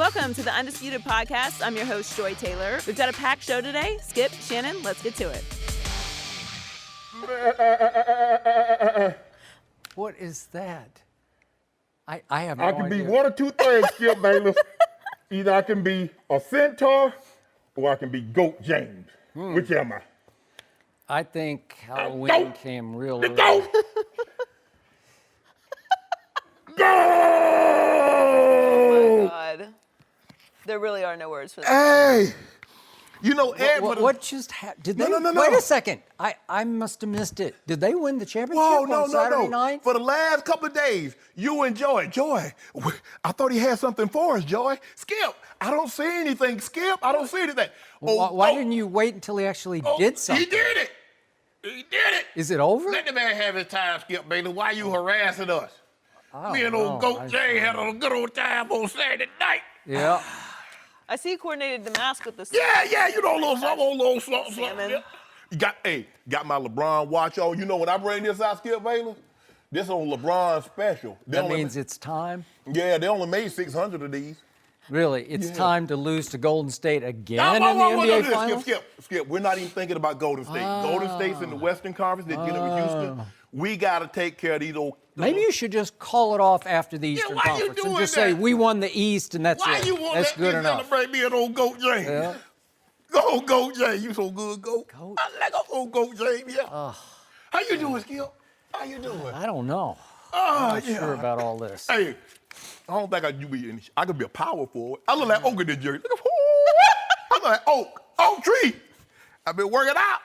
Welcome to the Undisputed Podcast. I'm your host, Joy Taylor. We've got a packed show today. Skip, Shannon, let's get to it. What is that? I have no idea. I can be one or two things, Skip Bayless. Either I can be a centaur or I can be Goat James. Which am I? I think Halloween came real early. Go! Go! Oh, my God. There really are no words for that. Hey! You know, Ed, What just happened? Did they? No. Wait a second. I must have missed it. Did they win the championship on Saturday night? For the last couple of days, you and Joy, I thought he had something for us, Joy. Skip, I don't see anything, Skip. I don't see anything. Why didn't you wait until he actually did something? He did it. He did it. Is it over? Let the man have his time, Skip Bayless. Why you harassing us? Me and know. old Goat Jay had a good old time on Saturday night. Yeah. I see you coordinated the mask with this. Yeah, you know, little something. Salmon. Yeah. Got my LeBron watch on. You know, when I bring this out, Skip Bayless, this on LeBron special. That means it's time? Yeah, they only made 600 of these. Really? It's time to lose to Golden State again in the NBA Finals? Skip. We're not even thinking about Golden State. Golden State's in the Western Conference. They're dealing with Houston. We got to take care of these old... Maybe you should just call it off after the Eastern Conference and just say, we won the East and that's it. That's good enough. Celebrate me and old Goat James? Yeah. Go, Goat James. You so good, Goat. I like old Goat James, yeah. How you doing, Skip? How you doing? I don't know. I'm not sure about all this. Hey, I don't think I could be a power forward. I look like Oak in this jersey. I look like Oak tree. I've been working out.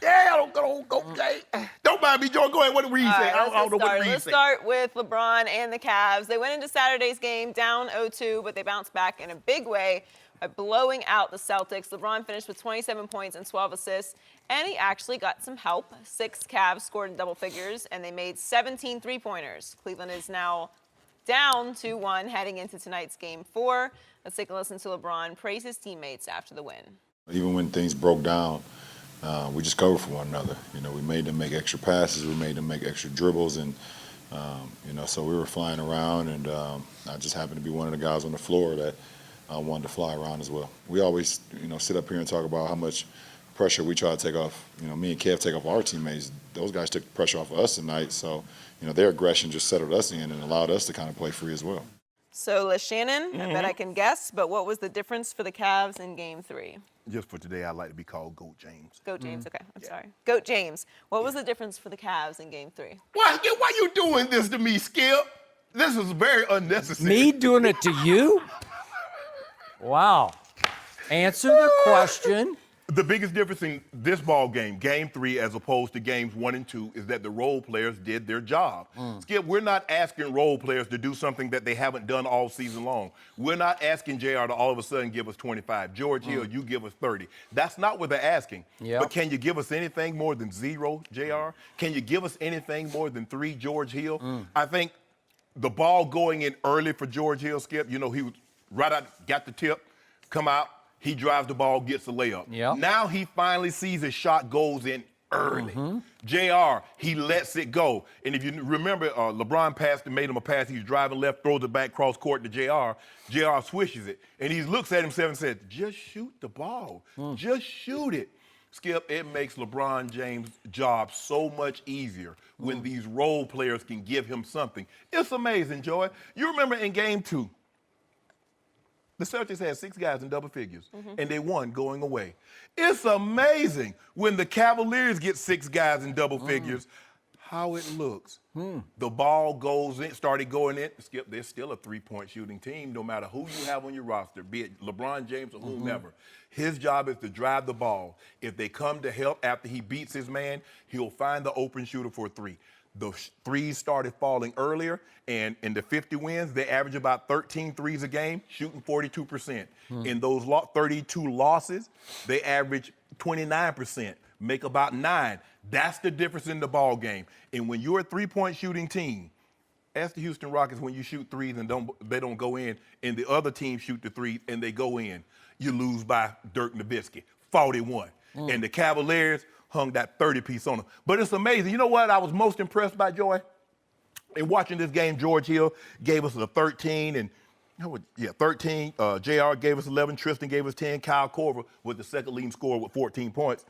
Yeah, I don't go, okay. Don't mind me, Joe. Go ahead. What did Reed say? I don't know what Reed said. Let's start with LeBron and the Cavs. They went into Saturday's game down 0-2, but they bounced back in a big way by blowing out the Celtics. LeBron finished with 27 points and 12 assists, and he actually got some help. 6 Cavs scored in double figures, and they made 17 three-pointers. Cleveland is now down 2-1 heading into tonight's Game 4. Let's take a listen to LeBron praise his teammates after the win. Even when things broke down, we just covered for one another. You know, we made them make extra passes, we made them make extra dribbles, and so we were flying around, and I just happened to be one of the guys on the floor that wanted to fly around as well. We always, sit up here and talk about how much pressure we try to take off. Me and Kev take off our teammates. Those guys took the pressure off of us tonight, so their aggression just settled us in and allowed us to kind of play free as well. So, Shannon, I bet I can guess, but what was the difference for the Cavs in Game 3? Just for today, I'd like to be called Goat James. Goat James, okay, I'm sorry. Goat James, what was the difference for the Cavs in Game 3? Why you doing this to me, Skip? This is very unnecessary. Me doing it to you? Wow. Answer the question. The biggest difference in this ball game, Game 3, as opposed to Games 1 and 2, is that the role players did their job. Skip, we're not asking role players to do something that they haven't done all season long. We're not asking JR to all of a sudden give us 25. George Hill, you give us 30. That's not what they're asking. Yep. But can you give us anything more than 0, JR? Can you give us anything more than 3, George Hill? I think the ball going in early for George Hill, Skip, he was right out, got the tip, come out. He drives the ball, gets the layup. Yep. Now he finally sees his shot goes in early. JR, he lets it go. And if you remember, LeBron passed and made him a pass. He's driving left, throws it back cross court to JR. JR swishes it. And he looks at himself and says, just shoot the ball. Just shoot it. Skip, it makes LeBron James' job so much easier when these role players can give him something. It's amazing, Joy. You remember in Game 2, the Celtics had 6 guys in double figures, and they won going away. It's amazing when the Cavaliers get 6 guys in double figures, how it looks. The ball goes in, started going in. Skip, they're still a 3-point shooting team, no matter who you have on your roster, be it LeBron James or whomever. His job is to drive the ball. If they come to help after he beats his man, he'll find the open shooter for a 3. The threes started falling earlier, and in the 50 wins, they average about 13 threes a game, shooting 42%. In those 32 losses, they average 29%, make about 9. That's the difference in the ball game. And when you're a 3-point shooting team, ask the Houston Rockets when you shoot threes and they don't go in, and the other team shoot the threes and they go in, you lose by Dirk Nowitzki, 41. And the Cavaliers hung that 30-piece on them. But it's amazing. You know what I was most impressed by, Joy? In watching this game, George Hill gave us a 13, and Yeah, 13. JR gave us 11. Tristan gave us 10. Kyle Korver was the second leading scorer with 14 points.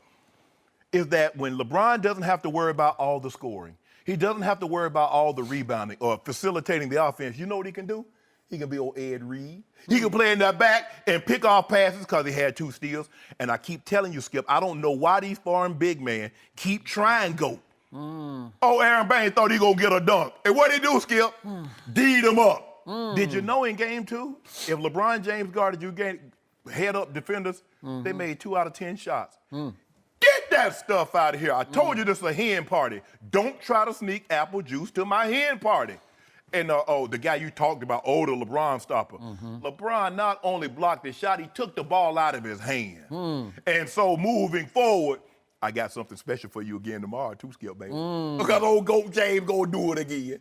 Is that when LeBron doesn't have to worry about all the scoring, he doesn't have to worry about all the rebounding or facilitating the offense, you know what he can do? He can be old Ed Reed. He can play in that back and pick off passes because he had 2 steals. And I keep telling you, Skip, I don't know why these foreign big men keep trying go. Oh, Aaron Baines thought he gonna get a dunk. And what did he do, Skip? D'd him up. Did you know in game 2, if LeBron James guarded you head-up defenders, they made 2 out of 10 shots. Get that stuff out of here. I told you this is a hen party. Don't try to sneak apple juice to my hen party. And the guy you talked about, the LeBron stopper. LeBron not only blocked the shot, he took the ball out of his hand. And so moving forward, I got something special for you again tomorrow too, Skip, baby. Because old Goat James gonna do it again.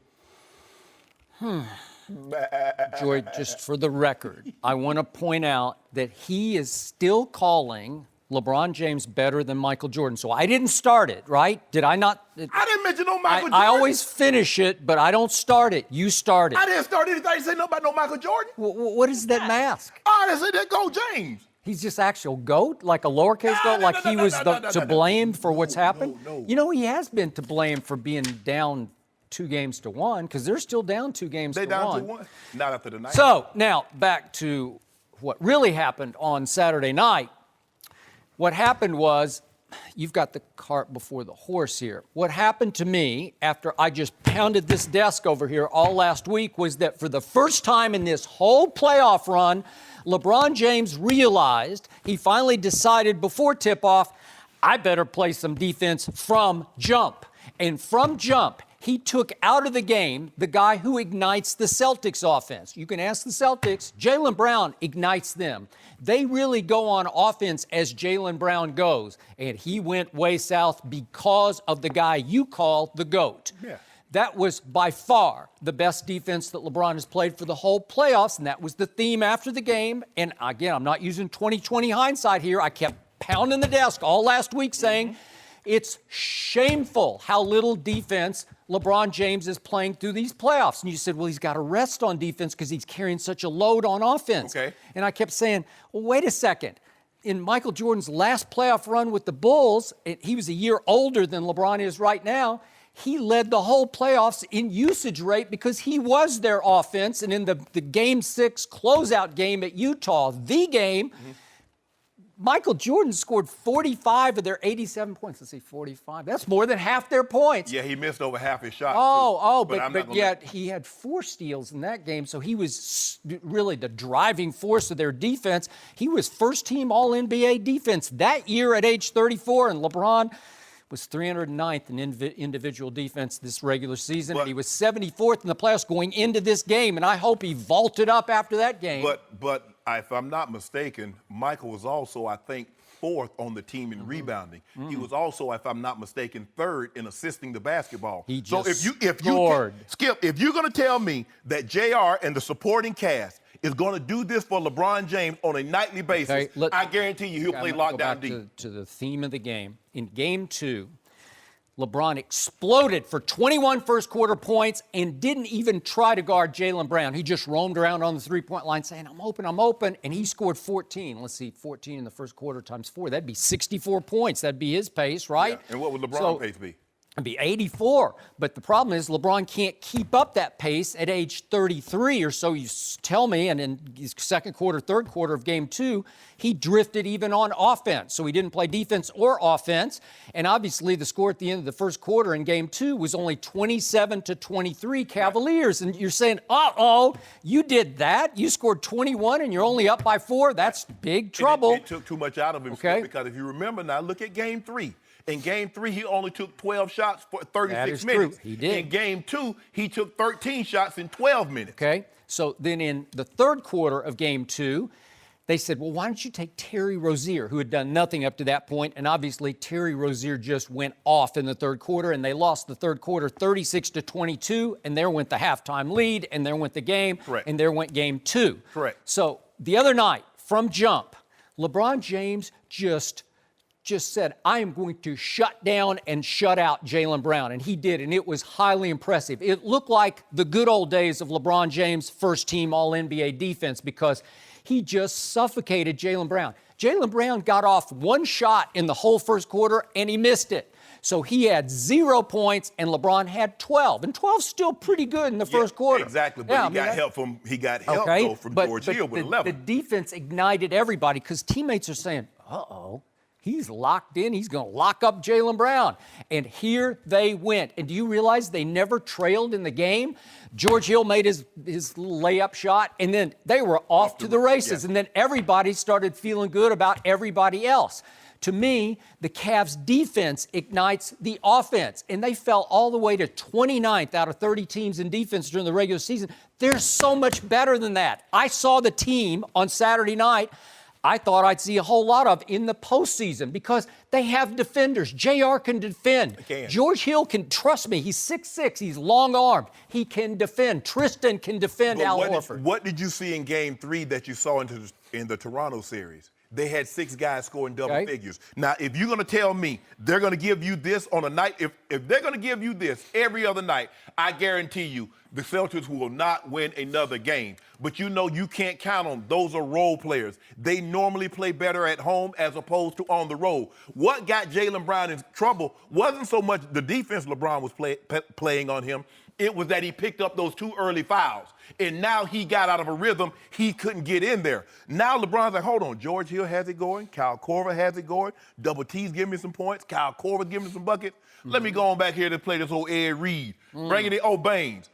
Joy, just for the record, I want to point out that he is still calling LeBron James better than Michael Jordan. So I didn't start it, right? Did I not? I didn't mention no Michael Jordan. I always finish it, but I don't start it. You start it. I didn't start anything. I didn't say nothing about no Michael Jordan. What is that mask? I didn't say that Goat James. He's just actual GOAT, like a lowercase goat, like he was to blame for what's happened? No. You know, he has been to blame for being down 2-1 because they're still down 2 games to 1. They down 2-1. Not after the night. So now back to what really happened on Saturday night. What happened was, you've got the cart before the horse here. What happened to me after I just pounded this desk over here all last week was that for the first time in this whole playoff run, LeBron James realized, he finally decided before tip-off, I better play some defense from jump. And from jump, he took out of the game the guy who ignites the Celtics offense. You can ask the Celtics. Jaylen Brown ignites them. They really go on offense as Jaylen Brown goes. And he went way south because of the guy you call the GOAT. Yeah. That was by far the best defense that LeBron has played for the whole playoffs, and that was the theme after the game. And again, I'm not using 20/20 hindsight here. I kept pounding the desk all last week saying, it's shameful how little defense LeBron James is playing through these playoffs. And you said, well, he's got to rest on defense because he's carrying such a load on offense. Okay. And I kept saying, well, wait a second. In Michael Jordan's last playoff run with the Bulls, he was a year older than LeBron is right now. He led the whole playoffs in usage rate because he was their offense. And in the Game 6 closeout game at Utah, the game, Michael Jordan scored 45 of their 87 points. Let's see, 45. That's more than half their points. Yeah, he missed over half his shots. But yet he had 4 steals in that game, so he was really the driving force of their defense. He was first-team All-NBA defense that year at age 34, and LeBron was 309th in individual defense this regular season, and he was 74th in the playoffs going into this game, and I hope he vaulted up after that game. But if I'm not mistaken, Michael was also, I think, 4th on the team in rebounding. He was also, if I'm not mistaken, 3rd in assisting the basketball. He so just Skip, if you're going to tell me that JR and the supporting cast is going to do this for LeBron James on a nightly basis, I guarantee you he'll play lockdown deep. To the theme of the game. In Game 2, LeBron exploded for 21 first-quarter points and didn't even try to guard Jaylen Brown. He just roamed around on the three-point line saying, I'm open, and he scored 14. Let's see, 14 in the first quarter times 4. That'd be 64 points. That'd be his pace, right? Yeah. And what would LeBron's pace be? It'd be 84. But the problem is LeBron can't keep up that pace at age 33 or so, you tell me, and in his second quarter, third quarter of Game 2, he drifted even on offense. So he didn't play defense or offense. And obviously the score at the end of the first quarter in Game 2 was only 27-23 Cavaliers. And you're saying, uh-oh, you did that? You scored 21 and you're only up by 4? That's big trouble. It took too much out of him, because if you remember now, look at Game 3. In Game 3, he only took 12 shots for 36 minutes. True. He did. In Game 2, he took 13 shots in 12 minutes. Okay. So then in the third quarter of Game 2, they said, well, why don't you take Terry Rozier, who had done nothing up to that point, and obviously Terry Rozier just went off in the third quarter, and they lost the third quarter 36-22, and there went the halftime lead, and there went the game, Correct. And there went Game 2. Correct. So the other night, from jump, LeBron James just just said, I am going to shut down and shut out Jaylen Brown. And he did, and it was highly impressive. It looked like the good old days of LeBron James' first-team All-NBA defense because he just suffocated Jaylen Brown. Jaylen Brown got off one shot in the whole first quarter, and he missed it. So he had 0 points, and LeBron had 12. And 12's still pretty good in the first quarter. Exactly, but he got help though from George Hill with 11. The defense ignited everybody because teammates are saying, uh-oh, he's locked in. He's going to lock up Jaylen Brown. And here they went. And do you realize they never trailed in the game? George Hill made his little layup shot, and then they were off to the races. Yeah. And then everybody started feeling good about everybody else. To me, the Cavs' defense ignites the offense, and they fell all the way to 29th out of 30 teams in defense during the regular season. They're so much better than that. I saw the team on Saturday night I thought I'd see a whole lot of in the postseason because they have defenders. JR can defend. George Hill can, trust me, he's 6'6", he's long-armed. He can defend. Tristan can defend Al Horford. What did you see in Game 3 that you saw in the Toronto series? They had 6 guys scoring double figures. Now, if you're going to tell me they're going to give you this on a night, if they're going to give you this every other night, I guarantee you the Celtics will not win another game. But you know you can't count on them. Those are role players. They normally play better at home as opposed to on the road. What got Jaylen Brown in trouble wasn't so much the defense LeBron was playing on him. It was that he picked up those 2 early fouls. And now he got out of a rhythm. He couldn't get in there. Now LeBron's like, hold on. George Hill has it going. Kyle Korver has it going. Double T's giving me some points. Kyle Korver giving me some buckets. Let me go on back here to play this old Ed Reed. Bring it in. Oh, Baines.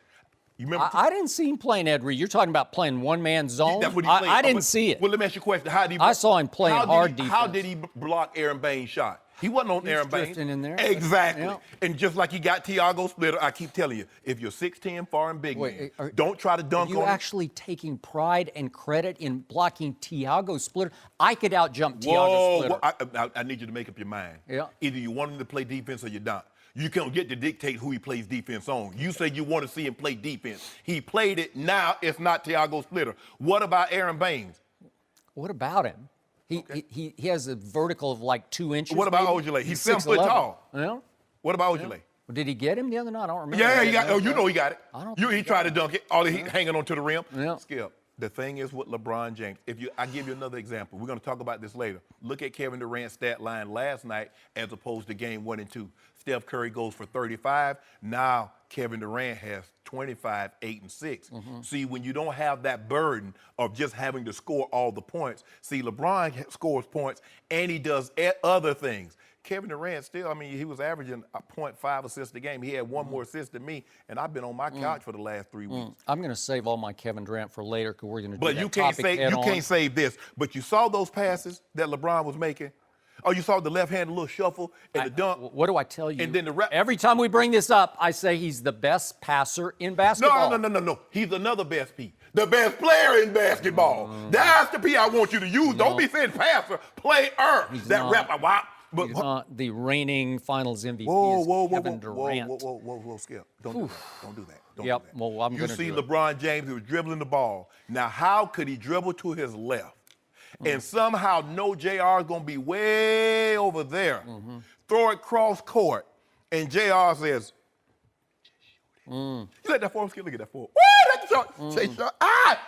You remember? I didn't see him playing Ed Reed. You're talking about playing one-man zone? That's what he played. I didn't see it. Well, let me ask you a question. How did he? I saw him playing hard defense. How did he block Aaron Baines' shot? He wasn't on Aaron Baines. Drifting in there. Exactly. Yeah. And just like he got Tiago Splitter, I keep telling you, if you're 6'10", far and big man, don't try to dunk on him. Are you actually taking pride and credit in blocking Tiago Splitter? I could out-jump Tiago Splitter. I need you to make up your mind. Yeah. Either you want him to play defense or you don't. You can't get to dictate who he plays defense on. You say you want to see him play defense. He played it. Now it's not Tiago Splitter. What about Aaron Baines? What about him? He has a vertical of like 2 inches. What about maybe? Ojale? He's 7 foot tall. Yeah. What about Ojale? Well, did he get him the other night? I don't remember. Yeah, he got. Oh, you know he got it. I don't He tried to dunk it. All he hanging on to the rim. Yeah. Skip. The thing is with LeBron James. I give you another example. We're going to talk about this later. Look at Kevin Durant's stat line last night as opposed to game 1 and 2. Steph Curry goes for 35. Now Kevin Durant has 25, 8, and 6. See, when you don't have that burden of just having to score all the points, see, LeBron scores points and he does other things. Kevin Durant still, I mean, he was averaging 0.5 assists a game. He had 1 more assist than me, and I've been on my couch for the last 3 weeks. I'm going to save all my Kevin Durant for later because we're going to do But that you can't save this. But you saw those passes that LeBron was making. Oh, you saw the left-handed little shuffle and the dunk. What do I tell you? And then every time we bring this up, I say he's the best passer in basketball. No. He's another best P. The best player in basketball. That's the P I want you to use. Don't be saying passer, player. But he's not the reigning Finals MVP. Kevin Durant. Whoa, Skip. Don't do that. Don't do that. Don't Yep. do that. Well, I'm going to do it. You see LeBron James, he was dribbling the ball. Now, how could he dribble to his left and somehow know JR is going to be way over there, throw it cross court, and JR says, you let that form skip. Look at that form. Woo, that's the shot. Say shot.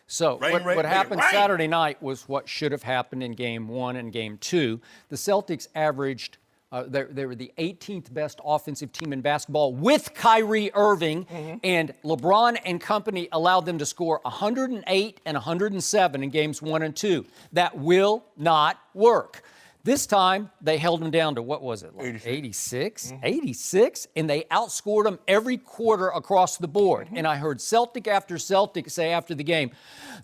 So what happened Saturday night was what should have happened in Game 1 and Game 2. The Celtics averaged, they were the 18th best offensive team in basketball with Kyrie Irving, and LeBron and company allowed them to score 108 and 107 in Games 1 and 2. That will not work. This time, they held them down to, what was it, like 86? 86? And they outscored them every quarter across the board. And I heard Celtic after Celtic say after the game,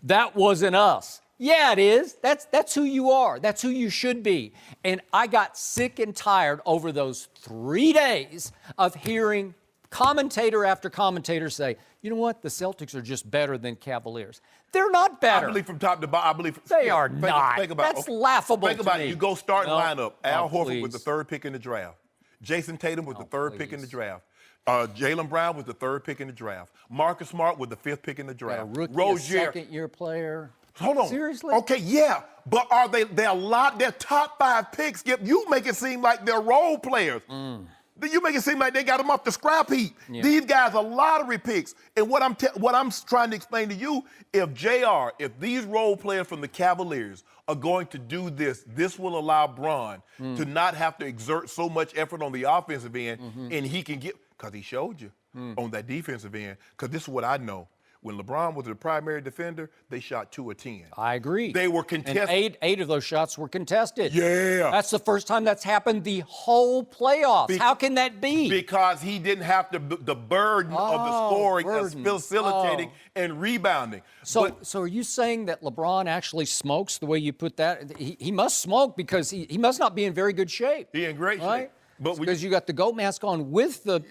that wasn't us. Yeah, it is. That's who you are. That's who you should be. And I got sick and tired over those 3 days of hearing commentator after commentator say, you know what, the Celtics are just better than Cavaliers. They're not better. I believe from top to bottom, they are not. That's laughable Think about it. You go starting lineup. Al Horford was the 3rd pick in the draft. Jason Tatum was the 3rd pick in the draft. Jaylen Brown was the 3rd pick in the draft. Marcus Smart was the 5th pick in the draft. Rookie, second-year player. Hold on. Seriously? Okay, yeah. But are they're top 5 picks, Skip. You make it seem like they're role players. You make it seem like they got them off the scrap heap. Yeah. These guys are lottery picks. And what I'm trying to explain to you, if these role players from the Cavaliers are going to do this, this will allow Bron to not have to exert so much effort on the offensive end, and he can get, because he showed you on that defensive end, because this is what I know. When LeBron was the primary defender, they shot 2 of 10. I agree. They were contested. And eight of those shots were contested. Yeah. That's the first time that's happened the whole playoffs. How can that be? Because he didn't have the burden of the scoring, facilitating, and rebounding. So are you saying that LeBron actually smokes the way you put that? He must smoke because he must not be in very good shape. He in great shape. But because you got the goat mask on with the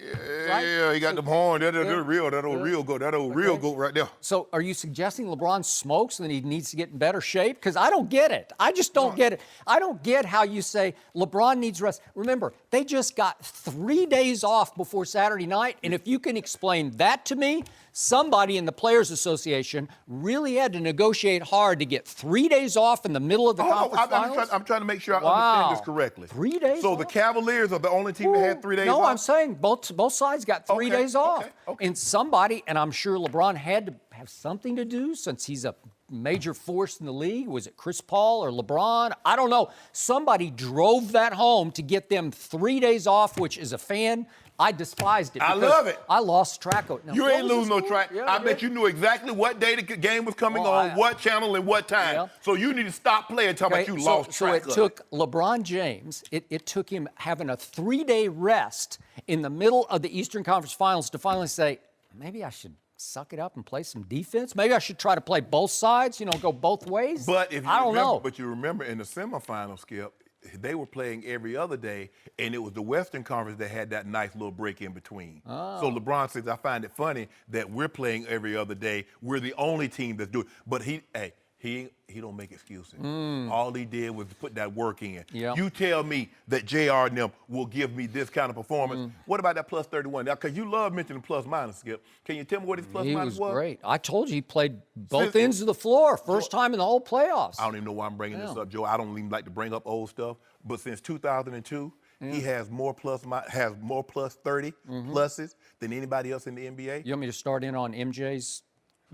he got them horns. They're real. That old real goat right there. So are you suggesting LeBron smokes and he needs to get in better shape? Because I don't get it. I just don't get it. I don't get how you say LeBron needs rest. Remember, they just got 3 days off before Saturday night, and if you can explain that to me, somebody in the Players Association really had to negotiate hard to get 3 days off in the middle of the conference finals. I'm trying to make sure I understand this correctly. 3 days So off? the Cavaliers are the only team that had 3 days off? No, I'm saying both sides got 3 days off. Okay. And somebody, and I'm sure LeBron had to have something to do since he's a major force in the league. Was it Chris Paul or LeBron? I don't know. Somebody drove that home to get them 3 days off, which as a fan, I despised it. I love it. I lost track of it. Now, you ain't lose no track. Yeah, I bet you knew exactly what day the game was coming on, what channel, and what time. Yeah. So you need to stop playing talking about you lost track. So it took LeBron James, it took him having a 3-day rest in the middle of the Eastern Conference Finals to finally say, maybe I should suck it up and play some defense. Maybe I should try to play both sides, go both ways. But if you I don't know. But you remember in the semifinals, Skip, they were playing every other day, and it was the Western Conference that had that nice little break in between. So LeBron says, I find it funny that we're playing every other day. We're the only team that's doing it. But he don't make excuses. All he did was put that work in. Yeah. You tell me that JR and them will give me this kind of performance. What about that plus 31? Now, because you love mentioning plus minus, Skip. Can you tell me what his plus minus was? He was great. I told you he played both ends of the floor, first time in the whole playoffs. I don't even know why I'm bringing this up, Joe. I don't even like to bring up old stuff. But since 2002, he has more plus 30 pluses than anybody else in the NBA. You want me to start in on MJ's?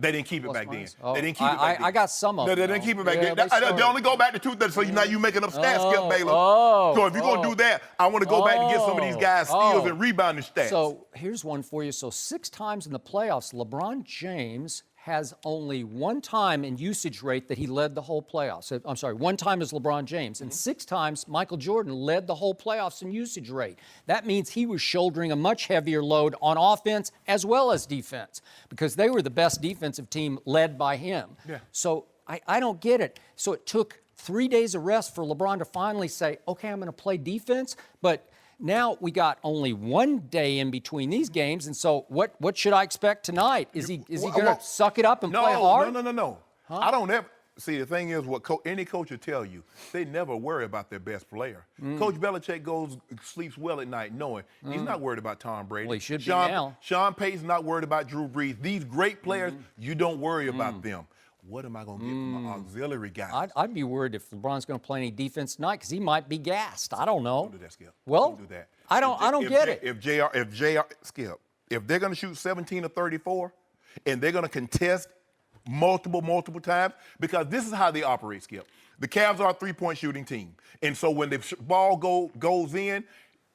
They didn't keep it back then. Oh, They didn't keep it back then. I got some of them. No, they didn't keep it back Yeah, then. They only go back to 2000. So now you making up stats, Skip Bayless. So if you're going to do that, I want to go back and get some of these guys' steals and rebounding stats. So here's one for you. So 6 times in the playoffs, LeBron James has only 1 time in usage rate that he led the whole playoffs. I'm sorry, 1 time is LeBron James. And 6 times, Michael Jordan led the whole playoffs in usage rate. That means he was shouldering a much heavier load on offense as well as defense because they were the best defensive team led by him. Yeah. So I don't get it. So it took 3 days of rest for LeBron to finally say, okay, I'm going to play defense, but now we got only 1 day in between these games, and so what should I expect tonight? Is he going to suck it up and play hard? No. Huh? I don't ever see. The thing is, what any coach will tell you, they never worry about their best player. Coach Belichick sleeps well at night, knowing he's not worried about Tom Brady. Well, he should be now. Sean Payton's not worried about Drew Brees. These great players, you don't worry about them. What am I going to get from my auxiliary guys? I'd be worried if LeBron's going to play any defense tonight because he might be gassed. I don't know. Don't do that, Skip. Well, don't do that. I don't get it. If they're going to shoot 17 or 34, and they're going to contest multiple times, because this is how they operate, Skip. The Cavs are a 3-point shooting team, and so when the ball goes in,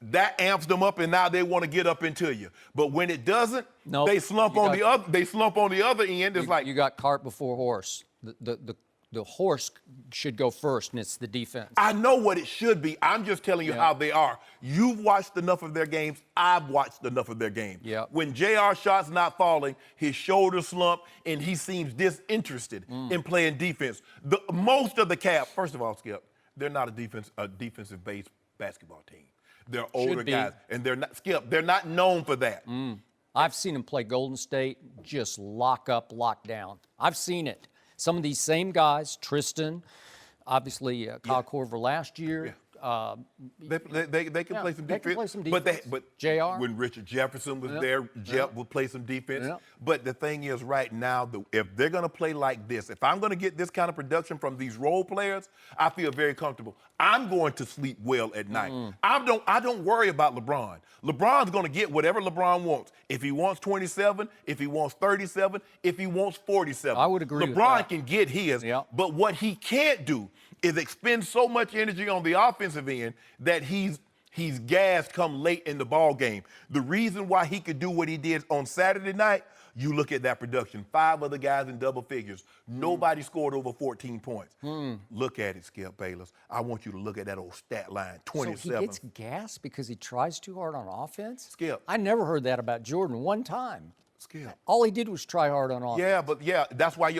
that amps them up, and now they want to get up into you. But when it doesn't, they slump on the other. They slump on the other end. It's like you got cart before horse. The horse should go first, and it's the defense. I know what it should be. I'm just telling you how they are. You've watched enough of their games. I've watched enough of their games. Yeah. When JR shot's not falling, his shoulders slump, and he seems disinterested in playing defense. Most of the Cavs, first of all, Skip, they're not a defensive-based basketball team. They're older guys, and they're not known for that. I've seen him play Golden State, just lock up, lock down. I've seen it. Some of these same guys, Tristan, obviously Kyle Korver last year, They can play some they defense. can play some But defense. JR? when Richard Jefferson was there, Jeff would play some defense. Yeah. But the thing is, right now, if they're going to play like this, if I'm going to get this kind of production from these role players, I feel very comfortable. I'm going to sleep well at night. I don't worry about LeBron. LeBron's going to get whatever LeBron wants. If he wants 27, if he wants 37, if he wants 47. I would agree with LeBron that. can get his. Yeah. But what he can't do is expend so much energy on the offensive end that he's gassed come late in the ball game. The reason why he could do what he did on Saturday night, you look at that production. 5 other guys in double figures. Nobody scored over 14 points. Look at it, Skip Bayless. I want you to look at that old stat line, 27. So he gets gassed because he tries too hard on offense? Skip. I never heard that about Jordan one time. Skip. All he did was try hard on offense. That's why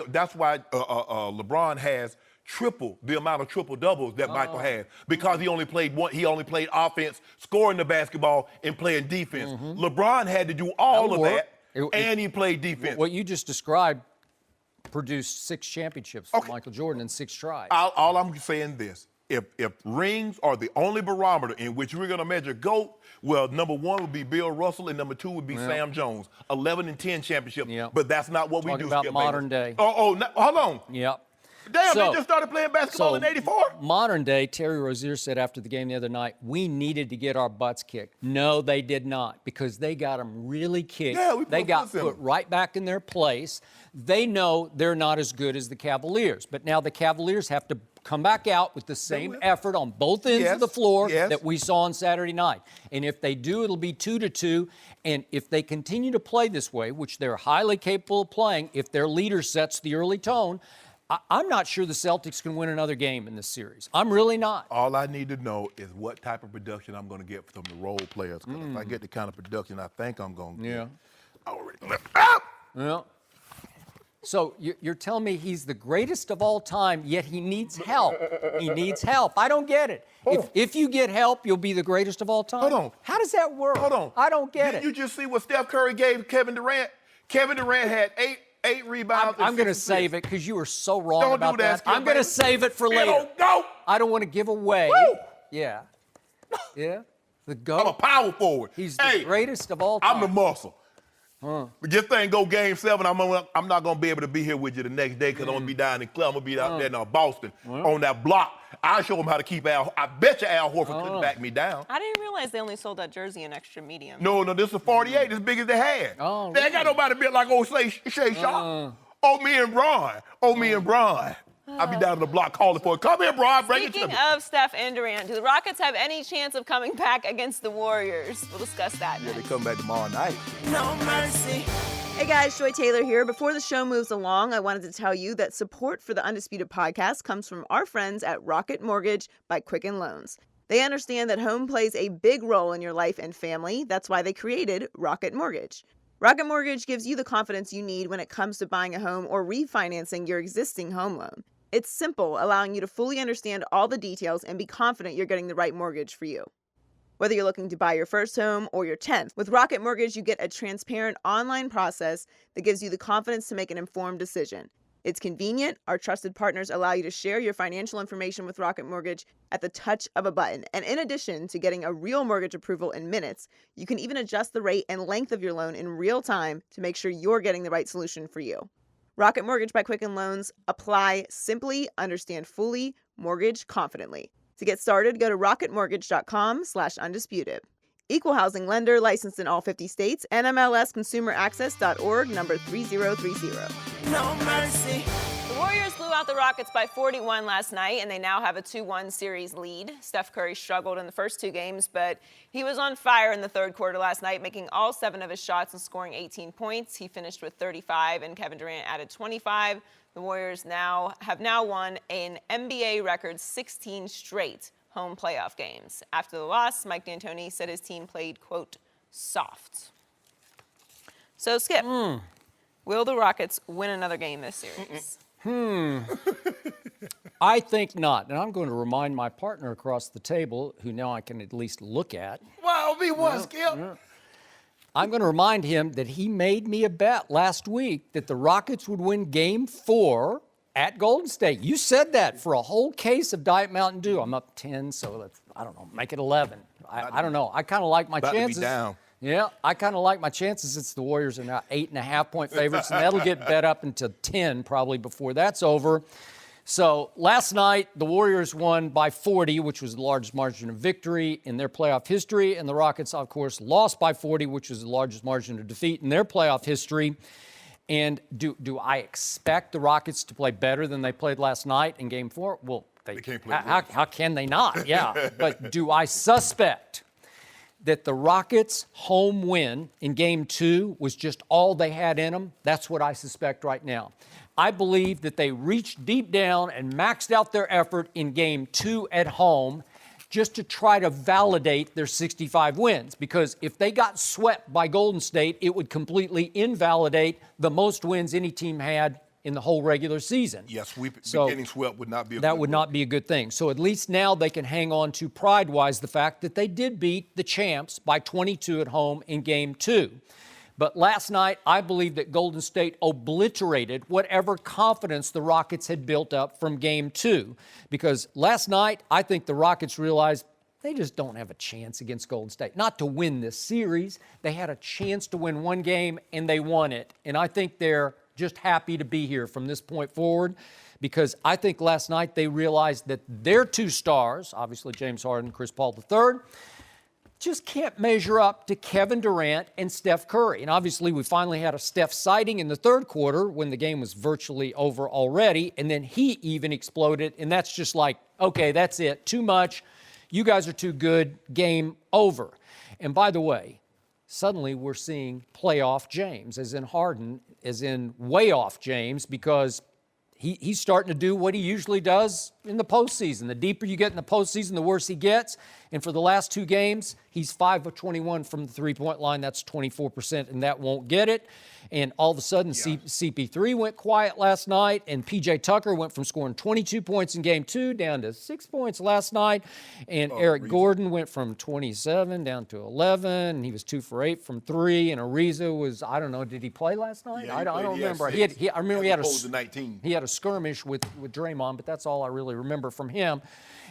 LeBron has triple the amount of triple doubles that Michael has because he only played offense, scoring the basketball, and playing defense. LeBron had to do all of that, and he played defense. What you just described produced 6 championships for Michael Jordan in 6 tries. All I'm saying this. If rings are the only barometer in which we're going to measure GOAT, well, number 1 would be Bill Russell, and number 2 would be Sam Jones. 11 and 10 championships. Yep. But that's not what we Talking do. about Skip modern Bayless. day. Hold on. Yep. Damn, So- they just started playing basketball in '84. Modern day, Terry Rozier said after the game the other night, we needed to get our butts kicked. No, they did not, because they got them really kicked. Yeah, we they put got foots in put them. right back in their place. They know they're not as good as the Cavaliers, but now the Cavaliers have to come back out with the same will. effort on both ends of the floor Yes. that we saw on Saturday night. And if they do, it'll be 2-2. And if they continue to play this way, which they're highly capable of playing, if their leader sets the early tone, I'm not sure the Celtics can win another game in this series. I'm really not. All I need to know is what type of production I'm going to get from the role players. Because if I get the kind of production I think I'm going to get, Yeah. I already left out. Yeah. So you're telling me he's the greatest of all time, yet he needs help. He needs help. I don't get it. If you get help, you'll be the greatest of all time. Hold on. How does that work? Hold on. I don't get Did it. you just see what Steph Curry gave Kevin Durant? Kevin Durant had eight rebounds. I'm going to to save it because you were so wrong Don't do about that, that. Skip I'm going to Bayless. save it for later. It'll go. I don't want to give away. Woo! Yeah. Yeah. The I'm a GOAT. power forward. He's the greatest of all time. I'm the muscle. But this thing go game 7, I'm not going to be able to be here with you the next day because I'm going to be down in Cleveland. I'm going to be out there in Boston on that block. I'll show them how to keep Al. I bet you Al Horford couldn't back me down. I didn't realize they only sold that jersey in extra medium. No, this is a 48, as big as they had. Oh, They ain't got nobody built like old Shay Sharpe. Me and Braun. Me and Braun. I'll be down on the block calling for it. Come here, Braun, bring it to Speaking me. of Steph and Durant, do the Rockets have any chance of coming back against the Warriors? We'll discuss that Yeah, next. they come back tomorrow night. No mercy. Hey guys, Joy Taylor here. Before the show moves along, I wanted to tell you that support for the Undisputed podcast comes from our friends at Rocket Mortgage by Quicken Loans. They understand that home plays a big role in your life and family. That's why they created Rocket Mortgage. Rocket Mortgage gives you the confidence you need when it comes to buying a home or refinancing your existing home loan. It's simple, allowing you to fully understand all the details and be confident you're getting the right mortgage for you. Whether you're looking to buy your first home or your 10th, with Rocket Mortgage, you get a transparent online process that gives you the confidence to make an informed decision. It's convenient. Our trusted partners allow you to share your financial information with Rocket Mortgage at the touch of a button. And in addition to getting a real mortgage approval in minutes, you can even adjust the rate and length of your loan in real time to make sure you're getting the right solution for you. Rocket Mortgage by Quicken Loans. Apply simply, understand fully, mortgage confidently. To get started, go to rocketmortgage.com/undisputed. Equal housing lender, licensed in all 50 states, NMLSconsumeraccess.org, number 3030. No mercy. The Warriors blew out the Rockets by 41 last night, and they now have a 2-1 series lead. Steph Curry struggled in the first 2 games, but he was on fire in the third quarter last night, making all 7 of his shots and scoring 18 points. He finished with 35, and Kevin Durant added 25. The Warriors have now won an NBA record 16 straight home playoff games. After the loss, Mike D'Antoni said his team played, quote, soft. So, Skip, will the Rockets win another game this series? I think not. And I'm going to remind my partner across the table, who now I can at least look at, Wow, me one, Skip. I'm going to remind him that he made me a bet last week that the Rockets would win Game 4 at Golden State. You said that for a whole case of Diet Mountain Dew. I'm up 10, so let's, I don't know, make it 11. I don't know. I kind of like my About chances. to be down. Yeah, I kind of like my chances. It's the Warriors are now 8.5-point favorites, and that'll get bet up into 10 probably before that's over. So last night, the Warriors won by 40, which was the largest margin of victory in their playoff history, and the Rockets, of course, lost by 40, which was the largest margin of defeat in their playoff history. And do I expect the Rockets to play better than they played last night in Game 4? Well, They can't play how can they not? Yeah, but do I suspect that the Rockets' home win in Game 2 was just all they had in them? That's what I suspect right now. I believe that they reached deep down and maxed out their effort in Game 2 at home just to try to validate their 65 wins. Because if they got swept by Golden State, it would completely invalidate the most wins any team had in the whole regular season. Yes, So getting swept would not be a that good would look. not be a good thing. So at least now they can hang on to pride-wise the fact that they did beat the champs by 22 at home in Game 2. But last night, I believe that Golden State obliterated whatever confidence the Rockets had built up from Game 2. Because last night, I think the Rockets realized they just don't have a chance against Golden State. Not to win this series. They had a chance to win one game, and they won it. And I think they're just happy to be here from this point forward, because I think last night they realized that their two stars, obviously James Harden, Chris Paul III, just can't measure up to Kevin Durant and Steph Curry. And obviously we finally had a Steph sighting in the third quarter when the game was virtually over already, and then he even exploded, and that's just like, okay, that's it, too much, you guys are too good, game over. And by the way, suddenly we're seeing playoff James, as in Harden, as in way off James, because he's starting to do what he usually does in the postseason. The deeper you get in the postseason, the worse he gets. And for the last two games, he's 5 of 21 from the three-point line. That's 24%, and that won't get it. And all of a sudden, CP3 went quiet last night, and P.J. Tucker went from scoring 22 points in Game 2 down to 6 points last night. And Eric Gordon went from 27 down to 11, and he was 2 for 8 from 3. And Ariza was, I don't know, did he play last night? Yeah, I don't remember. I remember he had a 19. he had a skirmish with Draymond, but that's all I really remember from him.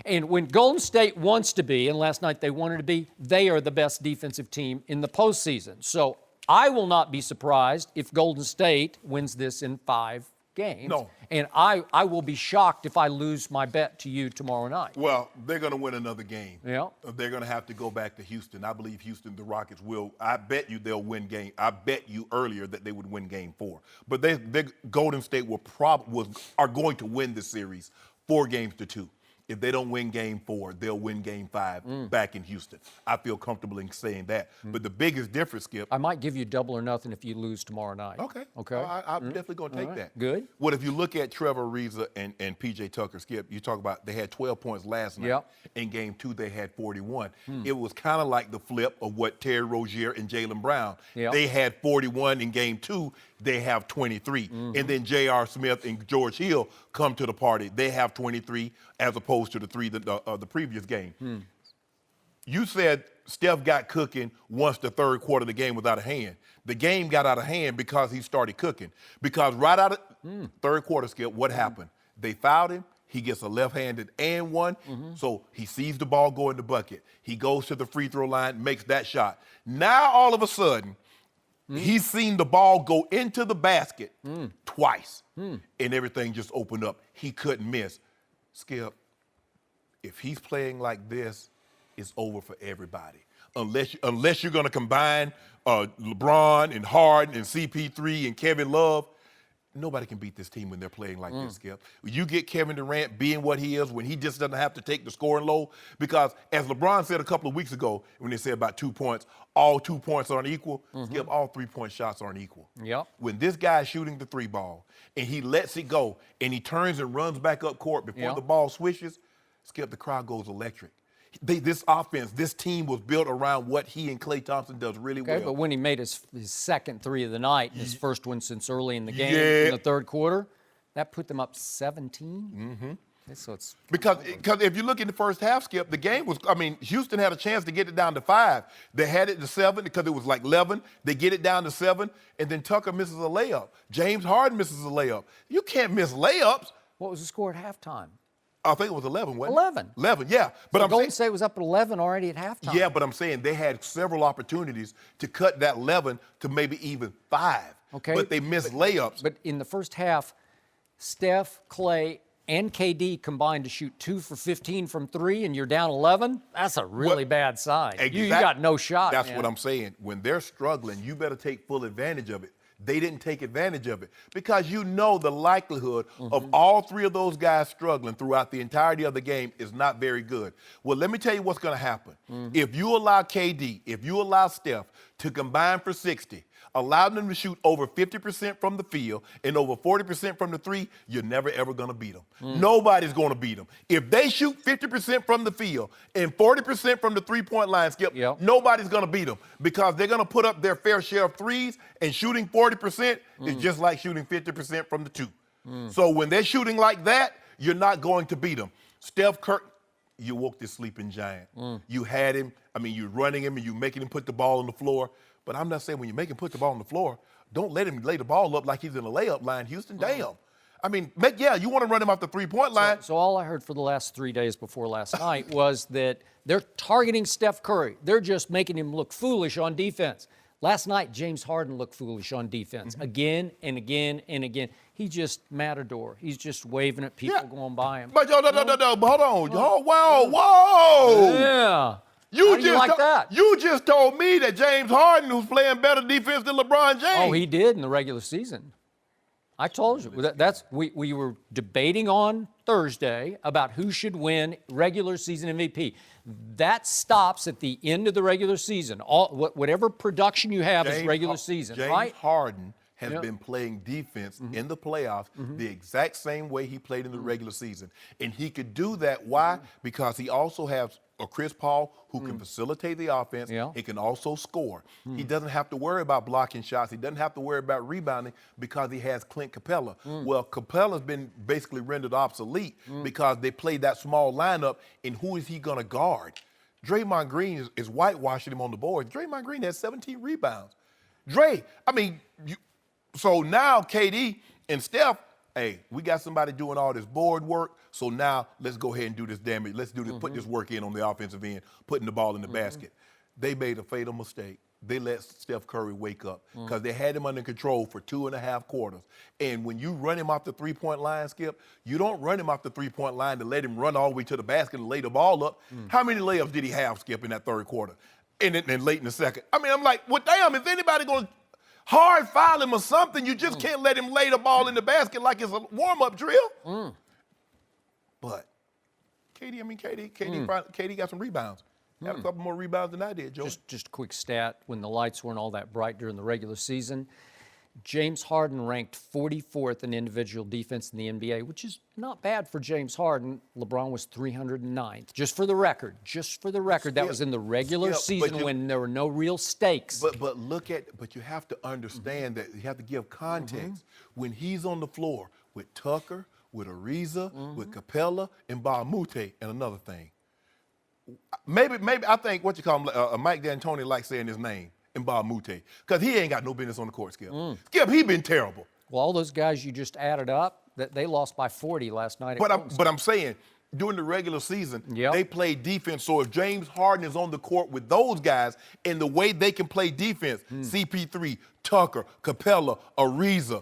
And when Golden State wants to be, and last night they wanted to be, they are the best defensive team in the postseason. So I will not be surprised if Golden State wins this in 5 games. No. And I will be shocked if I lose my bet to you tomorrow night. Well, they're going to win another game. Yeah. They're going to have to go back to Houston. I believe Houston, the Rockets will. I bet you they'll win game. I bet you earlier that they would win Game 4. But Golden State are going to win this series 4-2. If they don't win Game 4, they'll win Game 5 back in Houston. I feel comfortable in saying that. But the biggest difference, Skip. I might give you double or nothing if you lose tomorrow night. Okay. Okay. I'm definitely going to take that. Good. Well, if you look at Trevor Ariza and P.J. Tucker, Skip, you talk about they had 12 points last night. Yep. In Game 2, they had 41. It was kind of like the flip of what Terry Rozier and Jaylen Brown. Yep. They had 41 in Game 2. They have 23. And then J.R. Smith and George Hill come to the party. They have 23 as opposed to the 3 of the previous game. You said Steph got cooking once the third quarter of the game was out of hand. The game got out of hand because he started cooking. Because right out of third quarter, Skip, what happened? They fouled him. He gets a left-handed and one, so he sees the ball go in the bucket. He goes to the free throw line, makes that shot. Now, all of a sudden, he's seen the ball go into the basket twice, and everything just opened up. He couldn't miss. Skip, if he's playing like this, it's over for everybody. Unless you're going to combine LeBron and Harden and CP3 and Kevin Love, nobody can beat this team when they're playing like this, Skip. You get Kevin Durant being what he is when he just doesn't have to take the scoring load, because as LeBron said a couple of weeks ago when they said about 2 points, all 2 points aren't equal. Skip, all 3-point shots aren't equal. Yep. When this guy's shooting the 3 ball and he lets it go and he turns and runs back up court before the ball swishes, Skip, the crowd goes electric. This offense, this team was built around what he and Klay Thompson does really well. But when he made his second 3 of the night, his first one since early in the game, in the third quarter, that put them up 17. So it's Because if you look in the first half, Skip, the game was, Houston had a chance to get it down to 5. They had it to 7 because it was like 11. They get it down to 7, and then Tucker misses a layup. James Harden misses a layup. You can't miss layups. what was the score at halftime? I think it was 11, wasn't 11. it? 11, yeah. But So I'm Golden saying, State was up at 11 already at halftime. yeah, but I'm saying they had several opportunities to cut that 11 to maybe even 5. Okay. But they missed layups. But in the first half, Steph, Clay, and KD combined to shoot 2 for 15 from 3, and you're down 11? That's a really bad sign. You got no shot. That's man. what I'm saying. When they're struggling, you better take full advantage of it. They didn't take advantage of it because you know the likelihood of all 3 of those guys struggling throughout the entirety of the game is not very good. Well, let me tell you what's going to happen. If you allow KD, if you allow Steph to combine for 60, allow them to shoot over 50% from the field and over 40% from the 3, you're never, ever going to beat them. Nobody's going to beat them. If they shoot 50% from the field and 40% from the three-point line, Skip, nobody's going to beat them because they're going to put up their fair share of threes, and shooting 40% is just like shooting 50% from the 2. So when they're shooting like that, you're not going to beat them. Steph Curry, you woke this sleeping giant. You had him. You're running him and you're making him put the ball on the floor. But I'm not saying when you make him put the ball on the floor, don't let him lay the ball up like he's in a layup line, Houston. Damn. You want to run him off the three-point line. So all I heard for the last 3 days before last night was that they're targeting Steph Curry. They're just making him look foolish on defense. Last night, James Harden looked foolish on defense again and again and again. He just matador. He's just waving at people going by him. But no, hold on. Whoa. Yeah. You just told me that James Harden was playing better defense than LeBron James. Oh, he did in the regular season. I told you. We were debating on Thursday about who should win regular season MVP. That stops at the end of the regular season. Whatever production you have is regular season, right? James Harden has been playing defense in the playoffs the exact same way he played in the regular season. And he could do that. Why? Because he also has a Chris Paul who can facilitate the offense. He can also score. He doesn't have to worry about blocking shots. He doesn't have to worry about rebounding because he has Clint Capella. Well, Capella's been basically rendered obsolete because they played that small lineup, and who is he going to guard? Draymond Green is whitewashing him on the board. Draymond Green has 17 rebounds. So now KD and Steph, hey, we got somebody doing all this board work, so now let's go ahead and do this damage. Let's do this, put this work in on the offensive end, putting the ball in the basket. They made a fatal mistake. They let Steph Curry wake up because they had him under control for 2.5 quarters. And when you run him off the three-point line, Skip, you don't run him off the three-point line to let him run all the way to the basket and lay the ball up. How many layups did he have, Skip, in that third quarter? And then late in the second. I'm like, well, damn, is anybody going to hard foul him or something? You just can't let him lay the ball in the basket like it's a warm-up drill. But KD got some rebounds. Had a couple more rebounds than I did, Joe. Just a quick stat. When the lights weren't all that bright during the regular season, James Harden ranked 44th in individual defense in the NBA, which is not bad for James Harden. LeBron was 309th. Just for the record, that was in the regular season when there were no real stakes. But you have to understand that you have to give context. When he's on the floor with Tucker, with Ariza, with Capella, and Baumute, and another thing. Maybe I think Mike D'Antoni likes saying his name, Baumute, because he ain't got no business on the court, Skip. Skip, he been terrible. Well, all those guys you just added up, they lost by 40 last night. But I'm saying, during the regular season, they play defense. So if James Harden is on the court with those guys and the way they can play defense, CP3, Tucker, Capella, Ariza,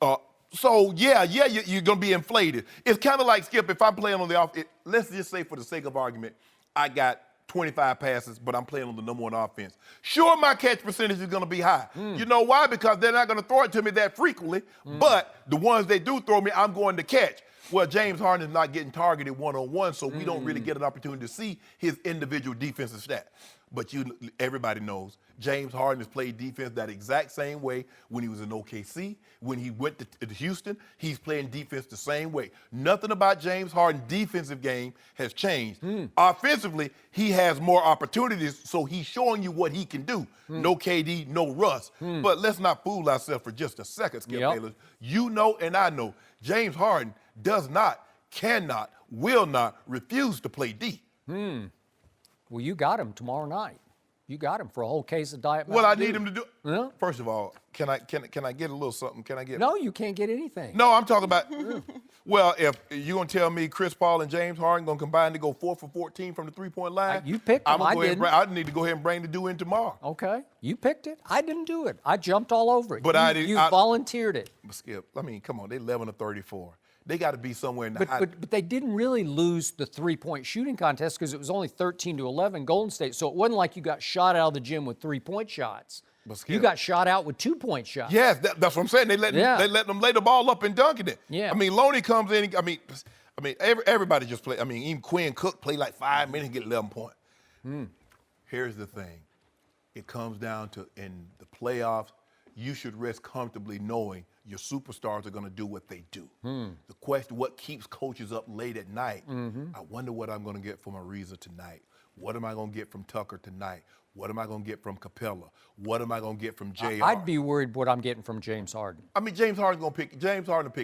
you're going to be inflated. It's kind of like, Skip, if I'm playing on the offense, let's just say for the sake of argument, I got 25 passes, but I'm playing on the number 1 offense. Sure, my catch percentage is going to be high. You know why? Because they're not going to throw it to me that frequently, but the ones they do throw me, I'm going to catch. Well, James Harden is not getting targeted one-on-one, so we don't really get an opportunity to see his individual defensive stat. But everybody knows James Harden has played defense that exact same way when he was in OKC. When he went to Houston, he's playing defense the same way. Nothing about James Harden's defensive game has changed. Offensively, he has more opportunities, so he's showing you what he can do. No KD, no Russ. But let's not fool ourselves for just a second, Skip Bayless. You know and I know James Harden does not cannot, will not refuse to play D. Well, you got him tomorrow night. You got him for a whole case of Diet What I Mountain need Dew. him to do. Yeah. First of all, can I get a little something? Can I get? No, you can't get anything. No, I'm talking about. Well, if you're gonna tell me Chris Paul and James Harden gonna combine to go 4 for 14 from the 3-point line, You picked them, I didn't. I need to go ahead and bring the Dew in tomorrow. Okay, you picked it. I didn't do it. I jumped all over it. But you volunteered it. But Skip, I mean, come on, they 11 of 34. They got to be somewhere in the high. But they didn't really lose the three-point shooting contest because it was only 13-11 Golden State. So it wasn't like you got shot out of the gym with three-point shots. But Skip, You got shot out with two-point shots. Yes, that's what I'm saying. They let them lay the ball up and dunk it. Yeah. I mean, Loney comes in. I mean, everybody just play. I mean, even Quinn Cook played like 5 minutes and get 11 points. Here's the thing. It comes down to in the playoffs, you should rest comfortably knowing your superstars are going to do what they do. The question, what keeps coaches up late at night? I wonder what I'm going to get from Ariza tonight. What am I going to get from Tucker tonight? What am I going to get from Capella? What am I going to get from JR? I'd be worried what I'm getting from James Harden. I mean, James Harden will pick it up. James Harden will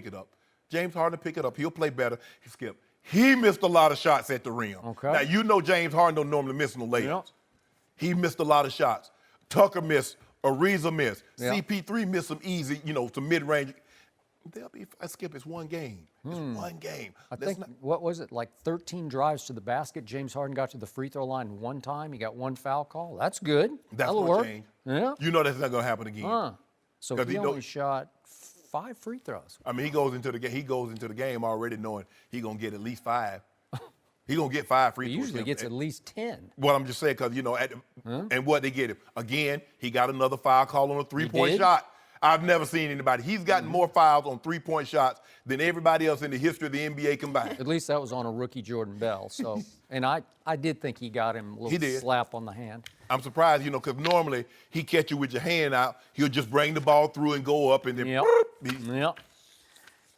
pick it up. He'll play better. Skip. He missed a lot of shots at the rim. Okay. Now, you know James Harden don't normally miss no layups. Yeah. He missed a lot of shots. Tucker missed. Ariza missed. Yeah. CP3 missed some easy, some mid-range. They'll be, Skip, it's one game. It's one game. I think, what was it, like 13 drives to the basket? James Harden got to the free throw line one time. He got one foul call. That's good. That's That'll gonna work. change. Yeah. You know that's not going to happen again. So 'Cause he he only don't- shot 5 free throws. I mean, he goes into the game already knowing he's going to get at least 5. He's going to get 5 free He throws. usually gets at least 10. Well, I'm just saying because, and what they get him. Again, he got another foul call on a three-point did? shot. I've never seen anybody. He's gotten more fouls on three-point shots than everybody else in the history of the NBA combined. At least that was on a rookie Jordan Bell. So, and I did think he got him a He little did. slap on the hand. I'm surprised, because normally he catch you with your hand out. He'll just bring the ball through and go up and then Yep. boop, Yep.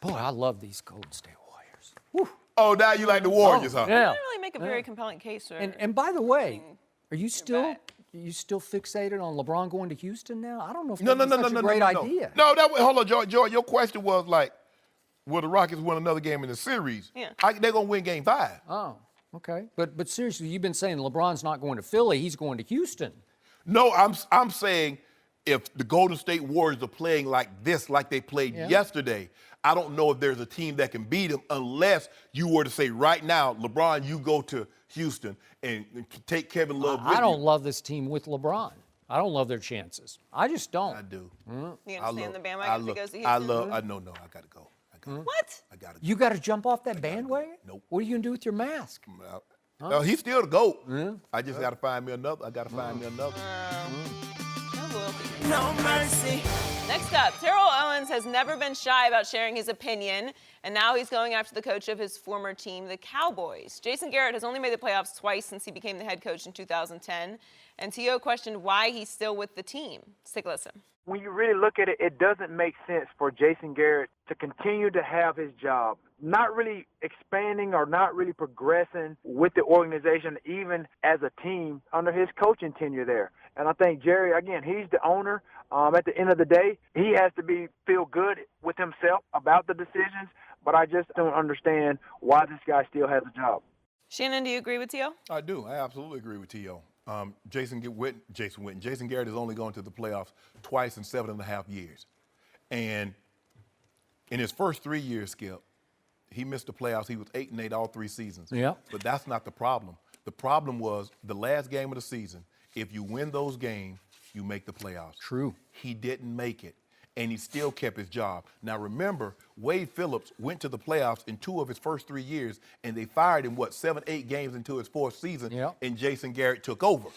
Boy, I love these Golden State Warriors. Whew. Oh, now you like the Warriors, huh? Yeah. Doesn't really make a very compelling case for. And by the way, are you still bad. fixated on LeBron going to Houston now? I don't know if No, that's such a great idea. No, hold on, George. Your question was like, will the Rockets win another game in the series? Yeah. They're gonna win Game 5. Oh, okay. But seriously, you've been saying LeBron's not going to Philly; he's going to Houston. No, I'm saying if the Golden State Warriors are playing like this, like they played yesterday, I don't know if there's a team that can beat them unless you were to say right now, LeBron, you go to Houston and take Kevin Love with I don't you. love this team with LeBron. I don't love their chances. I just don't. I do. You gonna stay in the bandwagon if he goes to Houston? No, I gotta go. What? I gotta go. You got to jump off that bandwagon? Nope. What are you going to do with your mask? No, he's still the GOAT. I just gotta find me another. No loyalty. No mercy. Next up, Terrell Owens has never been shy about sharing his opinion, and now he's going after the coach of his former team, the Cowboys. Jason Garrett has only made the playoffs twice since he became the head coach in 2010, and T.O. questioned why he's still with the team. Let's take a listen. When you really look at it, it doesn't make sense for Jason Garrett to continue to have his job, not really expanding or not really progressing with the organization, even as a team under his coaching tenure there. And I think Jerry, again, he's the owner. At the end of the day, he has to feel good with himself about the decisions, but I just don't understand why this guy still has a job. Shannon, do you agree with T.O.? I do. I absolutely agree with T.O. Jason Garrett has only gone to the playoffs twice in 7.5 years. And in his first 3 years, Skip, he missed the playoffs. He was 8-8 all 3 seasons. Yeah. But that's not the problem. The problem was the last game of the season. If you win those games, you make the playoffs. True. He didn't make it, and he still kept his job. Now, remember, Wade Phillips went to the playoffs in 2 of his first 3 years, and they fired him, 7-8 games into his 4th season, Yep. and Jason Garrett took over.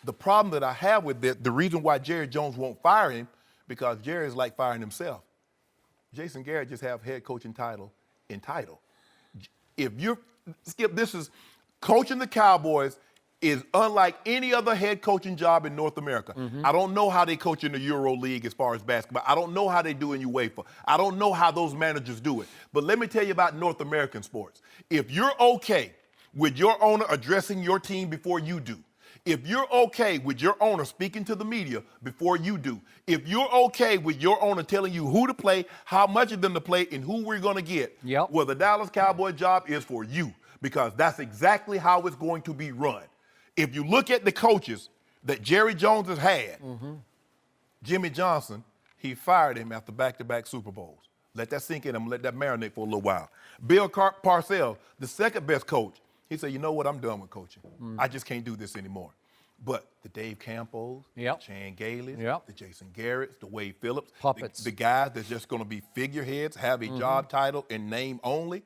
The problem that I have with this, the reason why Jerry Jones won't fire him, because Jerry is like firing himself. Jason Garrett just have head coaching title in title. If you're, Skip, this is coaching the Cowboys is unlike any other head coaching job in North America. I don't know how they coach in the Euro League as far as basketball. I don't know how they do in UEFA. I don't know how those managers do it. But let me tell you about North American sports. If you're okay with your owner addressing your team before you do, If you're okay with your owner speaking to the media before you do, if you're okay with your owner telling you who to play, how much of them to play, and who we're going to get, well, the Dallas Cowboys job is for you, because that's exactly how it's going to be run. If you look at the coaches that Jerry Jones has had, Jimmy Johnson, he fired him after back-to-back Super Bowls. Let that sink in. I'm going to let that marinate for a little while. Bill Parcells, the second best coach, he said, you know what, I'm done with coaching. I just can't do this anymore. But the Dave Campos, Chan Gailey, the Jason Garretts, the Wade Phillips, puppets, the guys that's just going to be figureheads, have a job title and name only,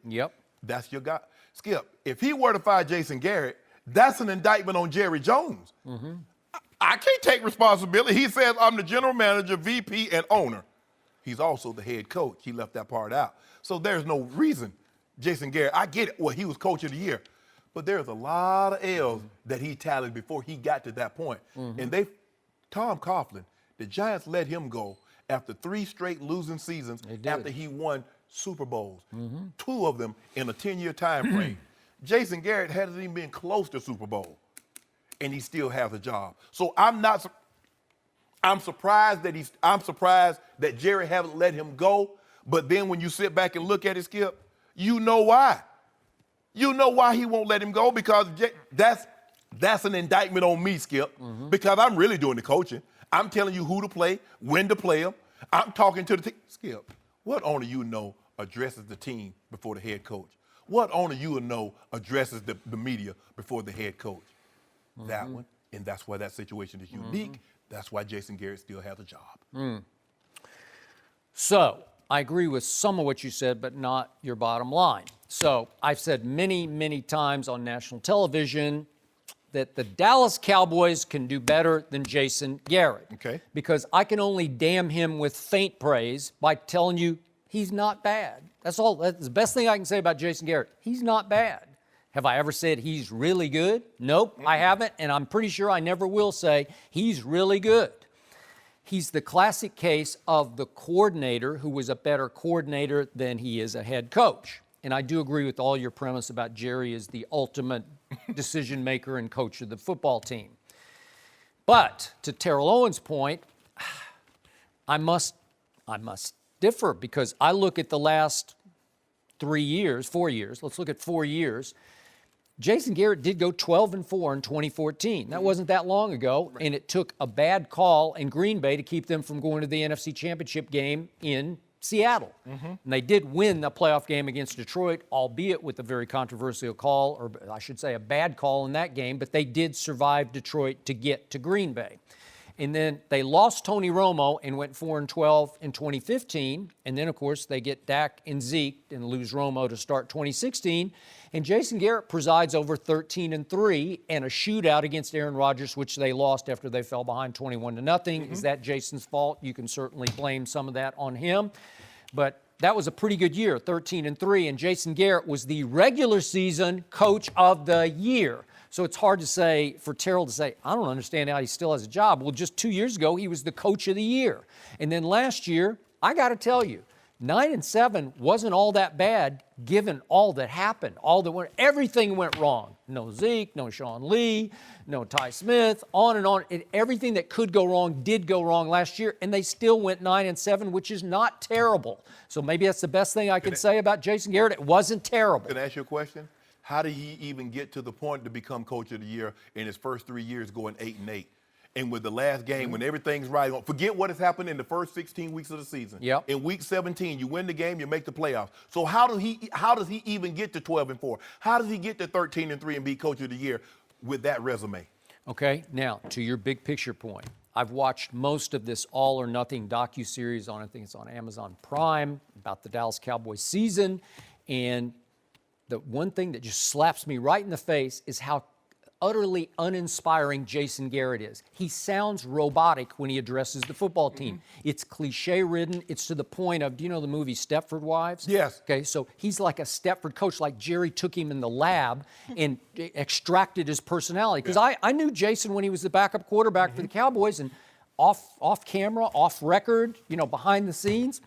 that's your guy. Skip, if he were to fire Jason Garrett, that's an indictment on Jerry Jones. I can't take responsibility. He says, I'm the general manager, VP, and owner. He's also the head coach. He left that part out. So there's no reason Jason Garrett, I get it, well, he was coach of the year. But there's a lot of L's that he tallied before he got to that point. And Tom Coughlin, the Giants let him go after 3 straight losing seasons after he won Super Bowls, 2 of them in a 10-year time frame. Jason Garrett hasn't even been close to Super Bowl, and he still has a job. So I'm surprised that Jerry haven't let him go. But then when you sit back and look at it, Skip, you know why. You know why he won't let him go, because that's an indictment on me, Skip, because I'm really doing the coaching. I'm telling you who to play, when to play them. I'm talking to the team. Skip, what owner you know addresses the team before the head coach? What owner you know addresses the media before the head coach? That one, and that's why that situation is unique. That's why Jason Garrett still has a job. So I agree with some of what you said, but not your bottom line. So I've said many, many times on national television that the Dallas Cowboys can do better than Jason Garrett. Okay. Because I can only damn him with faint praise by telling you he's not bad. That's all. That's the best thing I can say about Jason Garrett. He's not bad. Have I ever said he's really good? Nope, I haven't, and I'm pretty sure I never will say he's really good. He's the classic case of the coordinator who was a better coordinator than he is a head coach. And I do agree with all your premise about Jerry as the ultimate decision maker and coach of the football team. But to Terrell Owens' point, I must differ, because I look at the last 4 years. Let's look at 4 years. Jason Garrett did go 12-4 in 2014. That wasn't that long ago, and it took a bad call in Green Bay to keep them from going to the NFC Championship game in Seattle. And they did win the playoff game against Detroit, albeit with a very controversial call, or I should say a bad call in that game, but they did survive Detroit to get to Green Bay. And then they lost Tony Romo and went 4-12 in 2015. And then, of course, they get Dak and Zeke and lose Romo to start 2016. And Jason Garrett presides over 13-3 and a shootout against Aaron Rodgers, which they lost after they fell behind 21-0. Is that Jason's fault? You can certainly blame some of that on him. But that was a pretty good year, 13-3. And Jason Garrett was the regular season coach of the year. So it's hard to say, for Terrell to say, I don't understand how he still has a job. Well, just 2 years ago, he was the coach of the year. And then last year, I got to tell you, 9-7 wasn't all that bad given all that happened. Everything went wrong. No Zeke, no Sean Lee, no Ty Smith, on and on. And everything that could go wrong did go wrong last year, and they still went 9-7, which is not terrible. So maybe that's the best thing I can say about Jason Garrett. It wasn't terrible. Can I ask you a question? How did he even get to the point to become coach of the year in his first 3 years going 8-8? And with the last game, when everything's right, forget what has happened in the first 16 weeks of the season. In week 17, you win the game, you make the playoffs. So how does he even get to 12-4? How does he get to 13-3 and be coach of the year with that resume? Okay, now to your big picture point. I've watched most of this All or Nothing docuseries I think it's on Amazon Prime, about the Dallas Cowboys season. And the one thing that just slaps me right in the face is how utterly uninspiring Jason Garrett is. He sounds robotic when he addresses the football team. It's cliche-ridden. It's to the point of, do you know the movie Stepford Wives? Yes. Okay, so he's like a Stepford coach, like Jerry took him in the lab and extracted his personality. Because I knew Jason when he was the backup quarterback for the Cowboys, and off camera, off record, behind the scenes,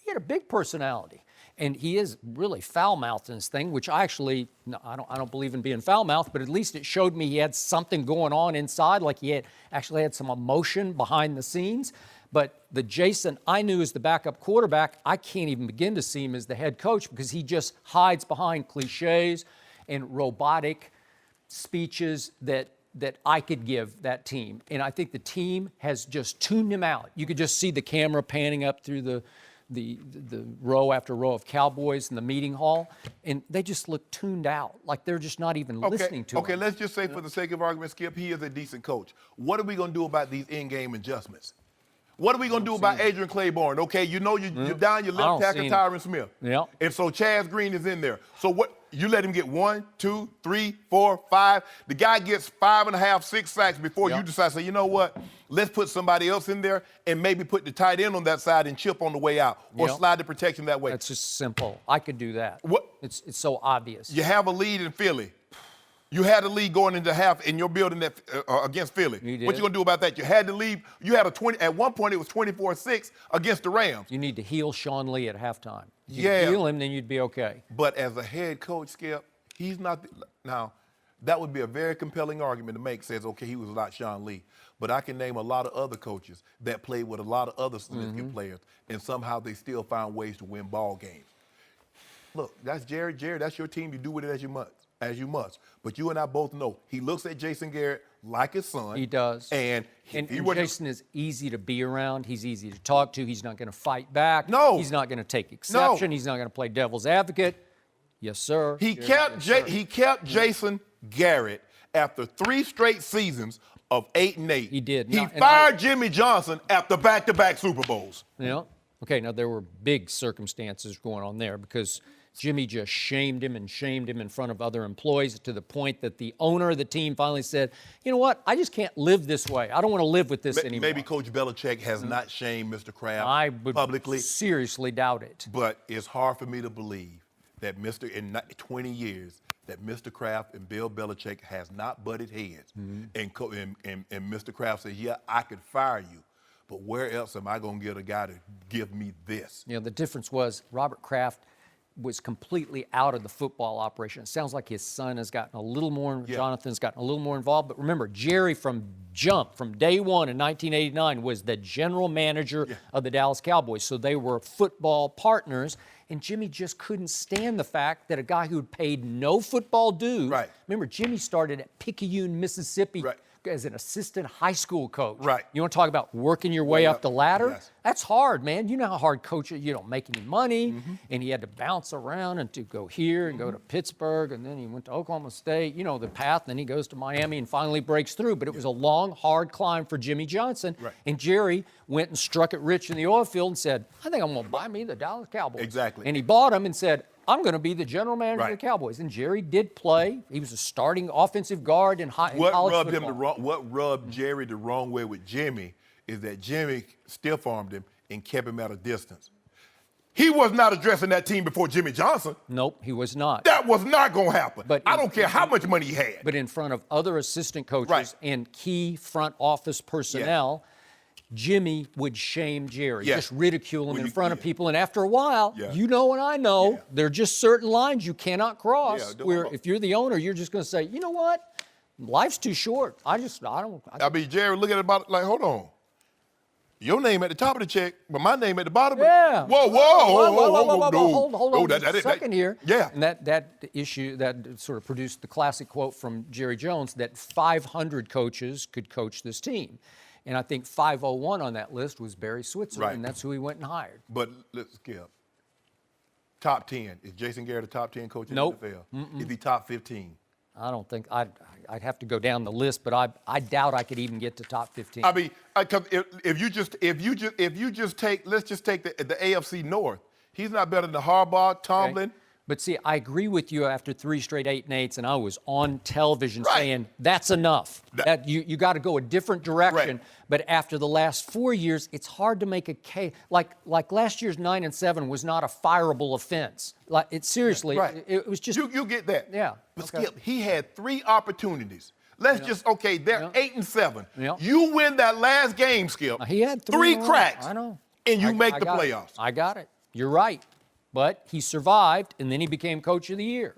he had a big personality. And he is really foul-mouthed in this thing, which I actually, no, I don't believe in being foul-mouthed, but at least it showed me he had something going on inside, like he actually had some emotion behind the scenes. But the Jason I knew as the backup quarterback, I can't even begin to see him as the head coach because he just hides behind cliches and robotic speeches that I could give that team. And I think the team has just tuned him out. You could just see the camera panning up through the row after row of Cowboys in the meeting hall, and they just look tuned out, like they're just not even listening to him. Okay, let's just say for the sake of argument, Skip, he is a decent coach. What are we going to do about these in-game adjustments? What are we going to do about Adrian Claiborne? Okay, you know you're down your left tackle, Tyron Smith. Yeah. And so Chaz Green is in there. So what? You let him get 1, 2, 3, 4, 5. The guy gets 5.5, 6 sacks before you decide to say, you know what? Let's put somebody else in there and maybe put the tight end on that side and chip on the way out or slide the protection that way. That's just simple. I could do that. What? It's so obvious. You have a lead in Philly. You had a lead going into half in your building that, against Philly. You did. What you gonna do about that? You had to leave. You had at one point it was 24-6 against the Rams. You need to heal Sean Lee at halftime. You Yeah. heal him, then you'd be okay. But as a head coach, Skip, he's not. Now, that would be a very compelling argument to make. Says, okay, he was not Sean Lee. But I can name a lot of other coaches that played with a lot of other significant players, and somehow they still found ways to win ball games. Look, that's Jerry. Jerry, that's your team. You do with it as you must. But you and I both know he looks at Jason Garrett like his son. He does. And Jason is easy to be around. He's easy to talk to. He's not going to fight back. No. He's not going to take exception. No. He's not going to play devil's advocate. Yes, sir. He kept Jason Garrett after 3 straight seasons of 8-8. He did. He fired Jimmy Johnson after back-to-back Super Bowls. Yeah. Okay, now there were big circumstances going on there because Jimmy just shamed him in front of other employees to the point that the owner of the team finally said, you know what, I just can't live this way. I don't want to live with this anymore. Maybe Coach Belichick has not shamed Mr. Kraft I would publicly. seriously doubt it. But it's hard for me to believe that in 20 years that Mr. Kraft and Bill Belichick has not butted heads. And Mr. Kraft says, yeah, I could fire you, but where else am I going to get a guy to give me this? You know, the difference was Robert Kraft was completely out of the football operation. It sounds like his son has gotten a little more, Jonathan's gotten a little more involved. But remember, Jerry from day one in 1989 was the general manager of the Dallas Cowboys. So they were football partners. And Jimmy just couldn't stand the fact that a guy who'd paid no football dues. Right. Remember, Jimmy started at Picayune, Mississippi. Right. As an assistant high school coach. Right. You want to talk about working your way up the ladder? Yes. That's hard, man. You know how hard coaching, you don't make any money, and he had to bounce around and to go here and go to Pittsburgh, and then he went to Oklahoma State, you know, the path, and then he goes to Miami and finally breaks through. But it was a long, hard climb for Jimmy Johnson. Right. And Jerry went and struck it rich in the oil field and said, I think I'm going to buy me the Dallas Cowboys. Exactly. And he bought him and said, I'm going to be the general manager of Right. the Cowboys. And Jerry did play. He was a starting offensive guard in college football. What rubbed Jerry the wrong way with Jimmy is that Jimmy stiff-armed him and kept him at a distance. He was not addressing that team before Jimmy Johnson. Nope, he was not. That was not going to happen. But I don't care how much money he had. But in front of other assistant coaches Right. and key front office personnel, Jimmy would shame Jerry, Yes. just ridicule him Well, in front of people. And after a while, Yeah. you know and I know, Yeah. there are just certain lines you cannot cross Yeah, where if you're the owner, you're just going to say, you know what? Life's too short. I mean, Jerry, look at it about like, hold on. Your name at the top of the check, but my name at the bottom. Yeah. Whoa. Hold on a second here. Yeah. And that issue, that sort of produced the classic quote from Jerry Jones that 500 coaches could coach this team. And I think 501 on that list was Barry Switzer, Right. and that's who he went and hired. But let's skip. Top 10. Is Jason Garrett a top 10 coach in Nope. the NFL? Is he top 15? I don't think I'd have to go down the list, but I doubt I could even get to top 15. I mean, because if you just take, let's just take the AFC North. He's not better than Harbaugh, Tomlin. Okay. But see, I agree with you after 3 straight 8-8s, and I was on television saying that's enough. That you got to go a different direction. Right. But after the last 4 years, it's hard to make a case. Like last year's 9-7 was not a fireable offense. Like it seriously, Right. it was just. You get that. Yeah. But Okay. Skip, he had 3 opportunities. Let's they're 8-7. Yeah. You win that last game, Skip. He had 3 in a row. cracks. I know. And you make the got it. playoffs. I got it. You're right. but he survived, and then he became Coach of the Year.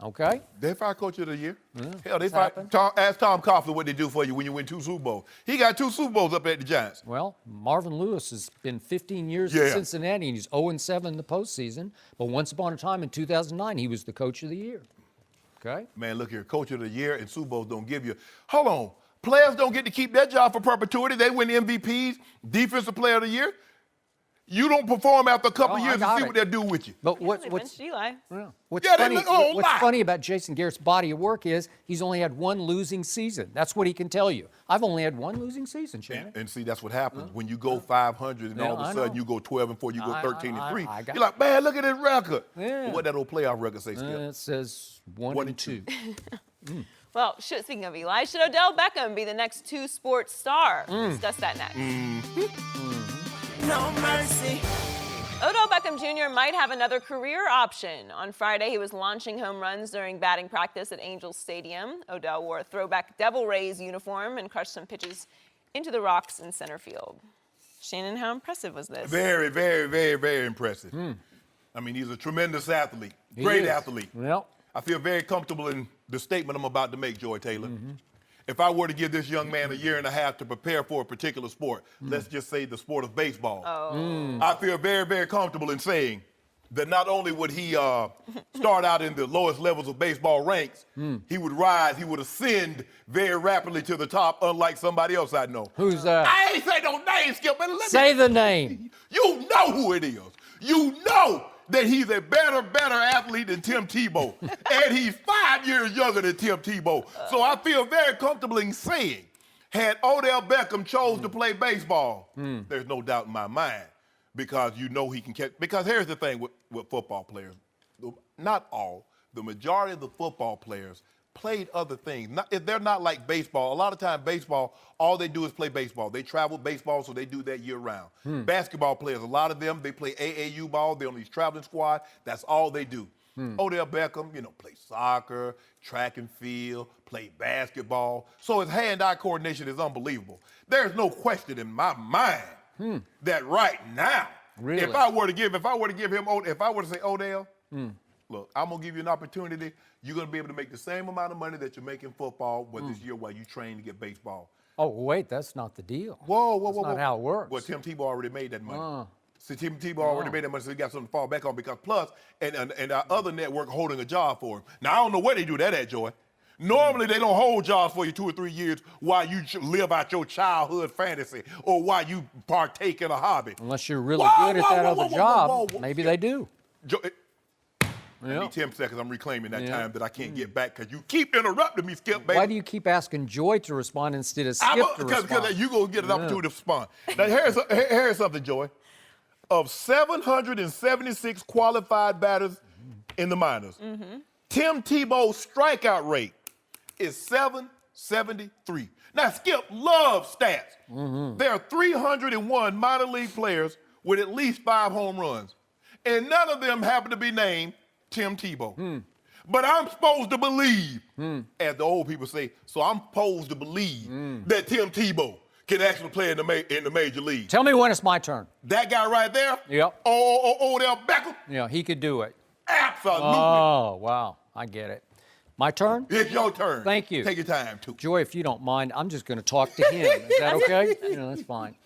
Okay? They fired Coach of the Year. Hell, they it's fired happened. Ask Tom Coughlin what they do for you when you win 2 Super Bowls. He got 2 Super Bowls up at the Giants. Well, Marvin Lewis has been 15 years Yeah. in Cincinnati, and he's 0-7 in the postseason. But once upon a time in 2009, he was the Coach of the Year. Okay? Man, look here, Coach of the Year and Super Bowls don't give you. Hold on. Players don't get to keep their job for perpetuity. They win MVPs, Defensive Player of the Year. You don't perform after a couple Oh, I years and got see it. what they'll do with you. But They what's benched Eli. What's Yeah, they funny? look- oh, What's lie. funny about Jason Garrett's body of work is he's only had 1 losing season. That's what he can tell you. I've only had 1 losing season, Shannon. And see, that's what happens when you go 500 and Yeah, all of a I sudden know. you go 12-4, you go 13-3. I got You're like, man, look at this record. Yeah. What that old playoff record say, Skip? It says 1 1 and and 2. Well, speaking of Eli, should Odell Beckham be the next 2 sports star? We'll discuss that next. No mercy. Odell Beckham Jr. might have another career option. On Friday, he was launching home runs during batting practice at Angels Stadium. Odell wore a throwback Devil Rays uniform and crushed some pitches into the rocks in center field. Shannon, how impressive was this? Very, very, very, very impressive. I mean, he's a tremendous athlete, great is. athlete. Well, I feel very comfortable in the statement I'm about to make, Joy Taylor. If I were to give this young man a year and a half to prepare for a particular sport, let's just say the sport of baseball, I feel very, very comfortable in saying that not only would he start out in the lowest levels of baseball ranks, he would rise, he would ascend very rapidly to the top, unlike somebody else I know. who's that? I ain't say no name, Skip, but let Say me. the name. You know who it is. You know that he's a better athlete than Tim Tebow. And he's 5 years younger than Tim Tebow. So I feel very comfortable in saying, had Odell Beckham chose to play baseball, there's no doubt in my mind, because you know he can catch. Because here's the thing with football players. Not all, the majority of the football players played other things. They're not like baseball. A lot of times baseball, all they do is play baseball. They travel baseball, so they do that year round. Basketball players, a lot of them, they play AAU ball. They're on these traveling squad. That's all they do. Odell Beckham, play soccer, track and field, play basketball. So his hand-eye coordination is unbelievable. There's no question in my mind that right now, Really? if I were to say, Odell, look, I'm gonna give you an opportunity. You're gonna be able to make the same amount of money that you're making football, but this year while you train to get baseball. Oh, wait, that's not the deal. Whoa, That's not how it works. Well, Tim Tebow already made that money. See, Tim Tebow already made that money, so he got something to fall back on. Because plus, and our other network holding a job for him. Now I don't know where they do that at, Joy. Normally they don't hold jobs for you 2 or 3 years while you live out your childhood fantasy or while you partake in a hobby. Unless you're really Whoa, good at whoa, that whoa, other whoa, job, whoa, whoa. maybe they do. I need 10 seconds. I'm reclaiming that Yeah. time that I can't get back because you keep interrupting me, Skip, baby. Why do you keep asking Joy to respond instead of Skip to respond? Because you're going to get an opportunity to respond. Now, here's something, Joy. Of 776 qualified batters in the minors, Tim Tebow's strikeout rate is 773. Now, Skip loves stats. There are 301 minor league players with at least 5 home runs, and none of them happen to be named Tim Tebow. But I'm supposed to believe, as the old people say, so I'm supposed to believe that Tim Tebow can actually play in the major league. Tell me when it's my turn. That guy right there? Yep. Odell Beckham? Yeah, he could do it. Absolutely. Oh, wow. I get it. My turn? It's your turn. Thank you. Take your time, too. Joy, if you don't mind, I'm just going to talk to him. Is that okay? That's fine.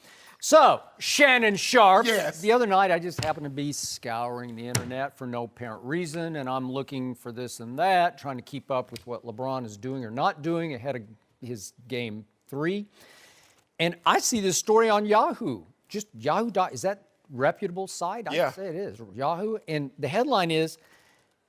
So, Shannon Sharpe. Yes. The other night, I just happened to be scouring the internet for no apparent reason, and I'm looking for this and that, trying to keep up with what LeBron is doing or not doing ahead of his Game 3. And I see this story on Yahoo. Just Yahoo. Is that reputable site? Yeah. I'd say it is. Yahoo. And the headline is,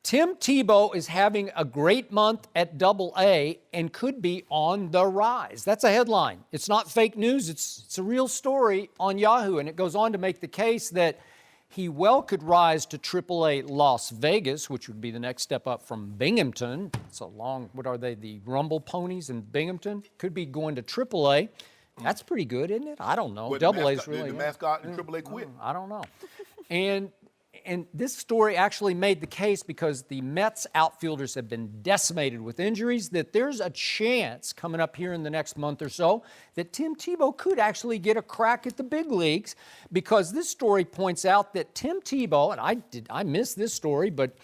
Tim Tebow is having a great month at AA and could be on the rise. That's a headline. It's not fake news. It's a real story on Yahoo. And it goes on to make the case that he well could rise to AAA Las Vegas, which would be the next step up from Binghamton. It's a long, what are they, the Rumble Ponies in Binghamton? Could be going to AAA. That's pretty good, isn't it? I don't know. But AA is really the mascot in AAA quit. I don't know. And And this story actually made the case because the Mets outfielders have been decimated with injuries that there's a chance coming up here in the next month or so that Tim Tebow could actually get a crack at the big leagues, because this story points out that Tim Tebow, and I missed this story, but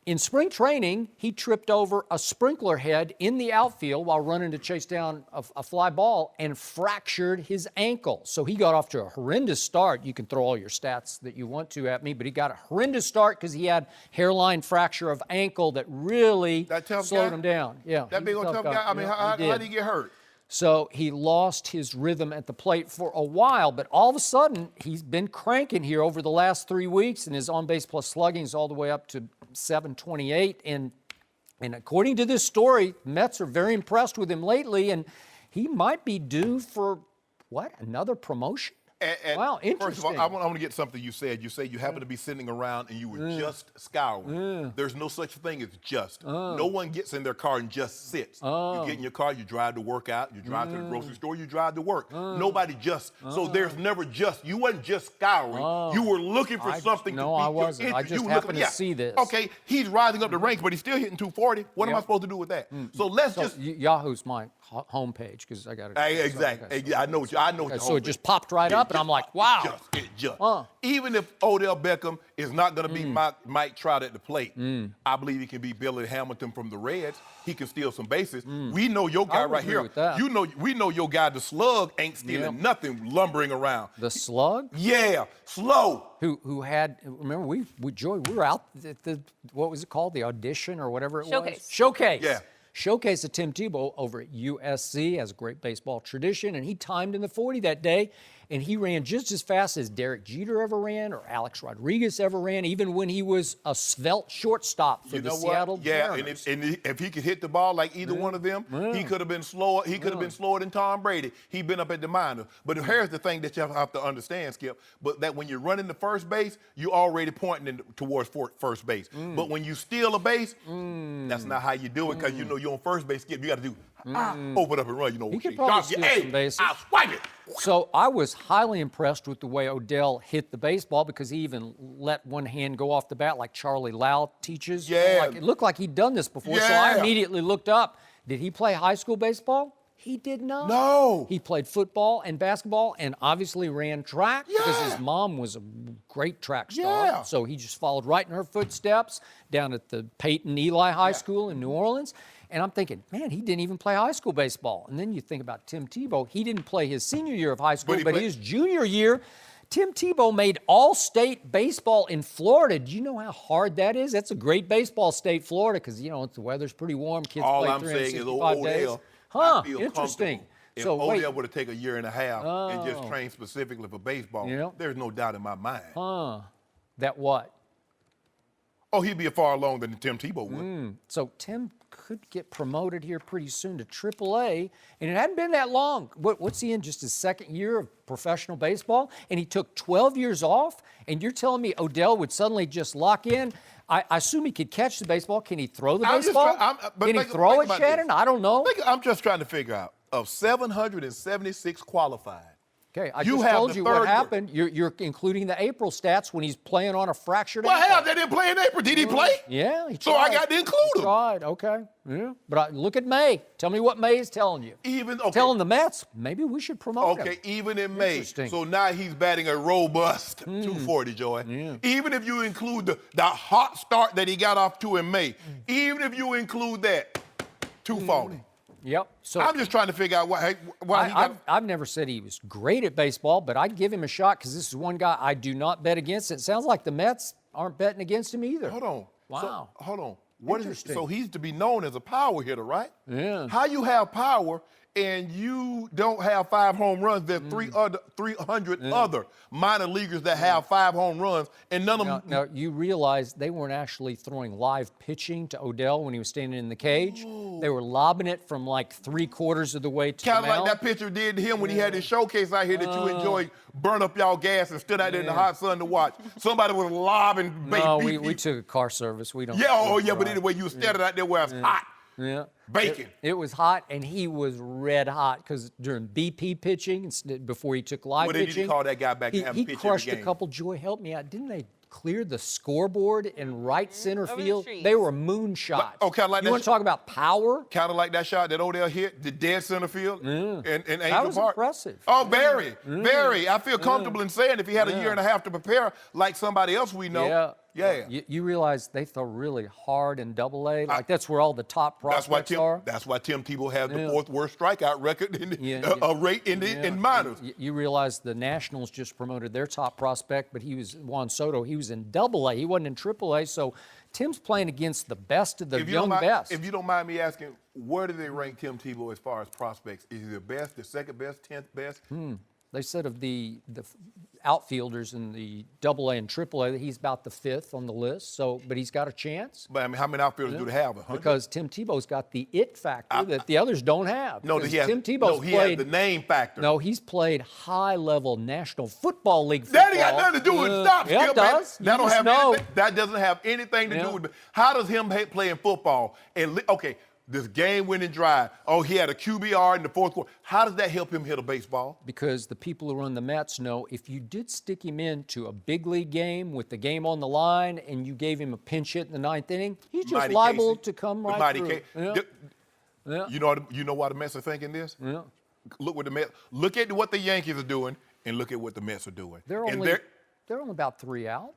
in spring training, he tripped over a sprinkler head in the outfield while running to chase down a fly ball and fractured his ankle. So he got off to a horrendous start. You can throw all your stats that you want to at me, but he got a horrendous start because he had hairline fracture of ankle that really slowed him down. Yeah, That big old tough guy. I mean, how did he get hurt? So he lost his rhythm at the plate for a while, but all of a sudden, he's been cranking here over the last 3 weeks, and his on-base plus slugging is all the way up to 728. And according to this story, Mets are very impressed with him lately, and he might be due for, another promotion? And wow, interesting. First of all, I want to get something you said. You say you happen to be sitting around and you were just scouring. There's no such thing as just. No one gets in their car and just sits. You get in your car, you drive to work out, you drive to the grocery store, you drive to work. Nobody just. So there's never just. You wasn't just scouring. You were looking for something. No, I wasn't. I just happened to see this. Okay, he's rising up the ranks, but he's still hitting 240. What am I supposed to do with that? So let's just. Yahoo's my homepage because I got it. Exactly. Okay, I know what you. So it just popped right up. And I'm like, wow. Even if Odell Beckham is not going to be Mike Trout at the plate, I believe he can be Billy Hamilton from the Reds. He can steal some bases. We know your guy right here. We know your guy, the Slug, ain't stealing nothing, lumbering around. The Slug? Yeah, slow. Who had? Remember, we were out at the, what was it called? The audition or whatever it was. Showcase. Yeah. Showcase of Tim Tebow over at USC, has a great baseball tradition, and he timed in the 40 that day, and he ran just as fast as Derek Jeter ever ran or Alex Rodriguez ever ran, even when he was a svelte shortstop for the Seattle Mariners. And if he could hit the ball like either one of them, he could have been slower. He could have been slower than Tom Brady. He'd been up at the minors. But here's the thing that you have to understand, Skip, but that when you're running to first base, you're already pointing towards first base. But when you steal a base, that's not how you do it, because you know you're on first base, Skip. You got to do open up and run. You know, he could probably steal some bases. I'll swipe it. So I was highly impressed with the way Odell hit the baseball, because he even let one hand go off the bat like Charlie Lau teaches. Yeah. It looked like he'd done this before, so I immediately looked up. Did he play high school baseball? He did not. No. He played football and basketball and obviously ran track because his mom was a great track star. Yeah. So he just followed right in her footsteps down at the Peyton Eli High School in New Orleans. And I'm thinking, man, he didn't even play high school baseball. And then you think about Tim Tebow. He didn't play his senior year of high school, but his junior year, Tim Tebow made all-state baseball in Florida. Do you know how hard that is? That's a great baseball state, Florida, because, you know, the weather's pretty warm. Kids play 365 days. I feel Interesting. If Odell would have taken a year and a half and just trained specifically for baseball, there's no doubt in my mind. That what? Oh, he'd be far along than Tim Tebow would. So Tim could get promoted here pretty soon to AAA, and it hadn't been that long. What's he in, just his second year of professional baseball? And he took 12 years off, and you're telling me Odell would suddenly just lock in? I assume he could catch the baseball. Can he throw the baseball? Can he throw it, Shannon? I don't know. I'm just trying to figure out, of 776 qualified, okay, I just told you what happened. You're including the April stats when he's playing on a fractured ankle. Well, hell, they didn't play in April. Did he play? Yeah, he tried. So I got to include him. Tried, okay. Yeah. But look at May. Tell me what May is telling you. Telling the Mets, maybe we should promote him. Okay, even in May. So now he's batting a robust 240, Joy. Yeah. Even if you include the hot start that he got off to in May, even if you include that, 240. Yep. So I'm just trying to figure out why he got. I've never said he was great at baseball, but I'd give him a shot because this is one guy I do not bet against. It sounds like the Mets aren't betting against him either. Hold on. Wow. So, hold on. What is it? So he's to be known as a power hitter, right? Yeah. How you have power and you don't have 5 home runs? There's 300 other minor leaguers that have 5 home runs, and none of them. Now, you realize they weren't actually throwing live pitching to Odell when he was standing in the cage. Ooh. They were lobbing it from like 3/4 of the way to the mound. Kind of like that pitcher did to him when he had his showcase out here that you enjoyed, burn up y'all gas and stood out there in the hot sun to watch. Somebody was lobbing. No, we took a car service. We don't. Yeah, but anyway, you were standing out there where it's hot. Yeah. Bacon. It was hot, and he was red hot because during BP pitching, before he took live pitching. What did he call that guy back to have a pitch He crushed every game? a couple. Joy, help me out. Didn't they cleared the scoreboard in right center Over the field. trees. They were moonshots. Oh, kinda like you that want to talk about power? Kind of like that shot that Odell hit, the dead center field in Angel was Park. impressive. Oh, very, very. I feel comfortable in saying if he had a year and a half to prepare like somebody else we know. Yeah. You realize they throw really hard in Double-A. Like that's where all the top prospects are. That's why Tim Tebow has the fourth worst strikeout record in the, rate in minors. You realize the Nationals just promoted their top prospect, but he was Juan Soto. He was in Double-A. He wasn't in Triple-A. So Tim's playing against the best of the young best. If you don't mind me asking, where do they rank Tim Tebow as far as prospects? Is he the best, the second best, 10th best? They said of the outfielders in the Double-A and Triple-A, he's about the 5th on the list. So, but he's got a chance. But I mean, how many outfielders do they have? 100? Because Tim Tebow's got the it factor that the others don't have. No, he has, Tim Tebow's he played has the name factor. No, he's played high-level National Football League football. That ain't got nothing to do with stop, yeah, Skip, it does. man. That don't have know. anything. That doesn't have anything to do with. How does him playing football and this game-winning drive? Oh, he had a QBR in the fourth quarter. How does that help him hit a baseball? Because the people who run the Mets know if you did stick him into a big league game with the game on the line and you gave him a pinch hit in the 9th inning, he's just liable to come right through. You know why the Mets are thinking this? Yeah. Look at what the Yankees are doing and look at what the Mets are doing. They're only about 3 out.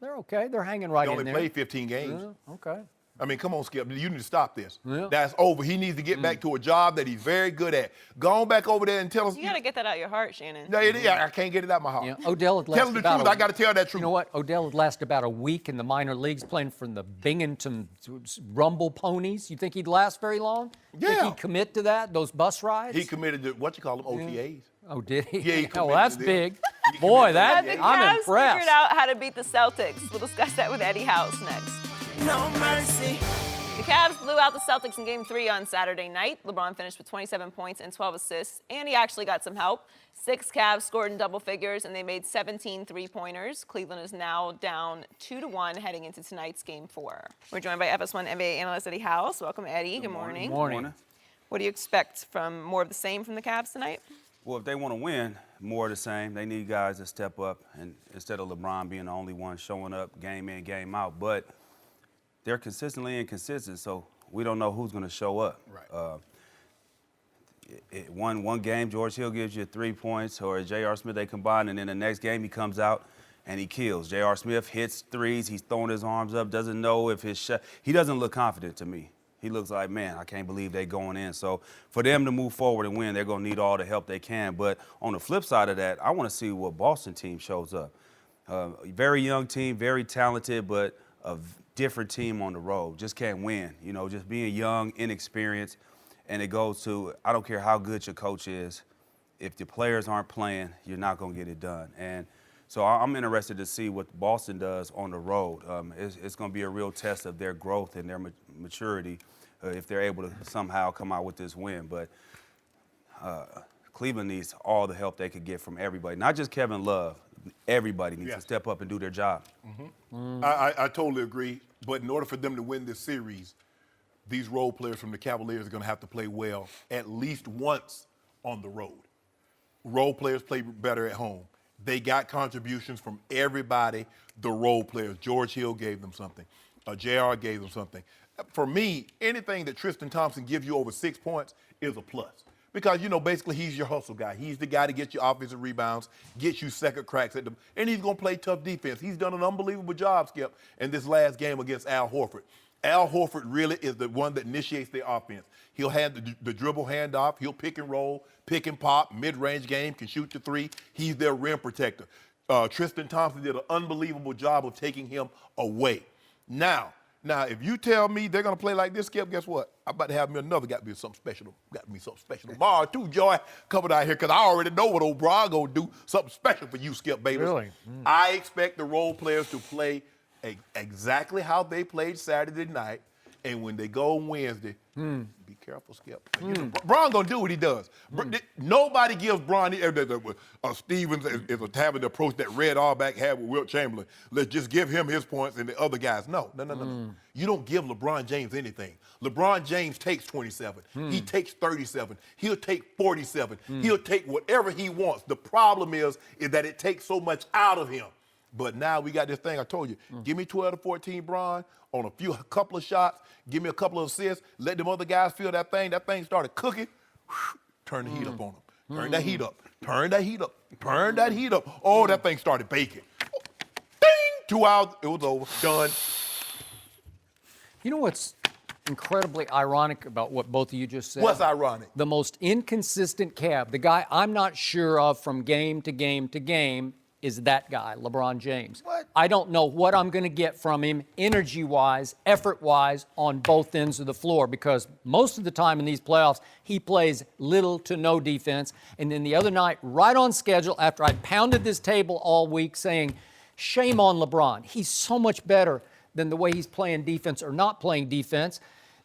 They're okay. They're hanging right in there. They only played 15 games. Yeah, okay. I mean, come on, Skip. You need to stop this. Yeah. That's over. He needs to get back to a job that he's very good at. Go on back over there and tell us. You got to get that out your heart, Shannon. No, I can't get it out my heart. Yeah, Odell had lasted Tell him the truth. I got to tell that truth. You know what? Odell had lasted about a week in the minor leagues playing for the Binghamton Rumble Ponies. You think he'd last very long? Yeah. Think he'd commit to that, those bus rides? He committed to OTAs. Oh, did he? Yeah, he well, that's committed big. Boy, Have the I'm Cavs impressed. figured out how to beat the Celtics. We'll discuss that with Eddie House next. No mercy. The Cavs blew out the Celtics in Game 3 on Saturday night. LeBron finished with 27 points and 12 assists, and he actually got some help. 6 Cavs scored in double figures, and they made 17 three-pointers. Cleveland is now down 2-1 heading into tonight's Game 4. We're joined by FS1 NBA analyst Eddie House. Welcome, Eddie. Good morning. Morning. What do you expect from more of the same from the Cavs tonight? Well, if they want to win, more of the same. They need guys to step up, and instead of LeBron being the only one showing up game in, game out. But they're consistently inconsistent, so we don't know who's going to show up. Right. One game, George Hill gives you 3 points, or J.R. Smith, they combine, and then the next game he comes out and he kills. J.R. Smith hits threes. He's throwing his arms up, doesn't know if his shot. He doesn't look confident to me. He looks like, man, I can't believe they're going in. So for them to move forward and win, they're going to need all the help they can. But on the flip side of that, I want to see what Boston team shows up. Very young team, very talented, but a different team on the road. Just can't win. You know, just being young, inexperienced. And it goes to, I don't care how good your coach is, if the players aren't playing, you're not going to get it done. And so I'm interested to see what Boston does on the road. It's going to be a real test of their growth and their maturity if they're able to somehow come out with this win. But Cleveland needs all the help they could get from everybody, not just Kevin Love. Everybody needs to step up and do their job. Mm-hmm. I totally agree. But in order for them to win this series, these role players from the Cavaliers are going to have to play well at least once on the road. Role players play better at home. They got contributions from everybody, the role players. George Hill gave them something. JR gave them something. For me, anything that Tristan Thompson gives you over 6 points is a plus. Because, you know, basically he's your hustle guy. He's the guy to get you offensive rebounds, get you second cracks at them, and he's going to play tough defense. He's done an unbelievable job, Skip, in this last game against Al Horford. Al Horford really is the one that initiates the offense. He'll have the dribble handoff. He'll pick and roll, pick and pop, mid-range game, can shoot the three. He's their rim protector. Tristan Thompson did an unbelievable job of taking him away. Now, if you tell me they're going to play like this, Skip, guess what? I'm about to have me another, got me something special. Got me something special tomorrow, too, Joy, coming out here, because I already know what old Bron going to do, something special for you, Skip Bayless. Really? I expect the role players to play exactly how they played Saturday night, and when they go on Wednesday, be careful, Skip. You know, Bron gonna do what he does. Nobody gives Bron Stevens is having the approach that Red Auerbach had with Wilt Chamberlain. Let's just give him his points and the other guys. No. You don't give LeBron James anything. LeBron James takes 27. He takes 37. He'll take 47. He'll take whatever he wants. The problem is that it takes so much out of him. But now we got this thing I told you. Give me 12 to 14, Bron, on a couple of shots. Give me a couple of assists. Let them other guys feel that thing. That thing started cooking. Turn the heat up on them. Turn that heat up. Turn that heat up. Turn that heat up. Oh, that thing started baking. Ding! 2 hours, it was over. Done. You know what's incredibly ironic about what both of you just said? What's ironic? The most inconsistent Cav, the guy I'm not sure of from game to game to game, is that guy, LeBron James. What? I don't know what I'm going to get from him energy-wise, effort-wise, on both ends of the floor, because most of the time in these playoffs, he plays little to no defense. And then the other night, right on schedule, after I pounded this table all week saying, shame on LeBron. He's so much better than the way he's playing defense or not playing defense,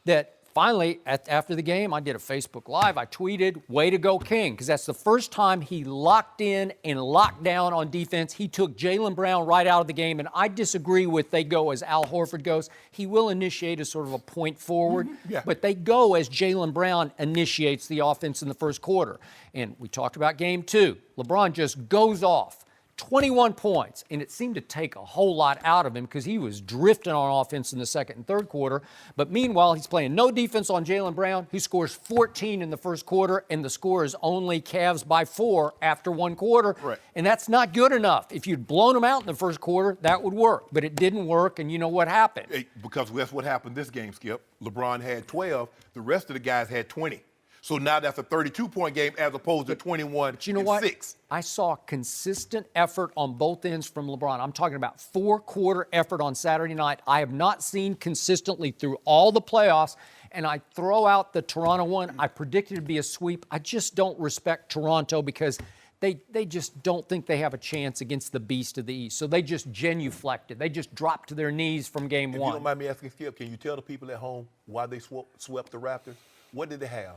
that finally, after the game, I did a Facebook Live. I tweeted, way to go, King, because that's the first time he locked in and locked down on defense. He took Jaylen Brown right out of the game, and I disagree with they go as Al Horford goes. He will initiate a sort of a point forward, but they go as Jaylen Brown initiates the offense in the first quarter. And we talked about game 2. LeBron just goes off. 21 points, and it seemed to take a whole lot out of him because he was drifting on offense in the second and third quarter. But meanwhile, he's playing no defense on Jaylen Brown. He scores 14 in the first quarter, and the score is only Cavs by 4 after 1 quarter. Right. And that's not good enough. If you'd blown them out in the first quarter, that would work. But it didn't work, and you know what happened. Because that's what happened this game, Skip. LeBron had 12. The rest of the guys had 20. So now that's a 32-point game as opposed to 21 But you know and what? 6. I saw consistent effort on both ends from LeBron. I'm talking about 4-quarter effort on Saturday night. I have not seen consistently through all the playoffs. And I throw out the Toronto one. I predicted it to be a sweep. I just don't respect Toronto because they just don't think they have a chance against the beast of the East. So they just genuflected. They just dropped to their knees from game If one. you don't mind me asking, Skip, can you tell the people at home why they swept the Raptors? What did they have?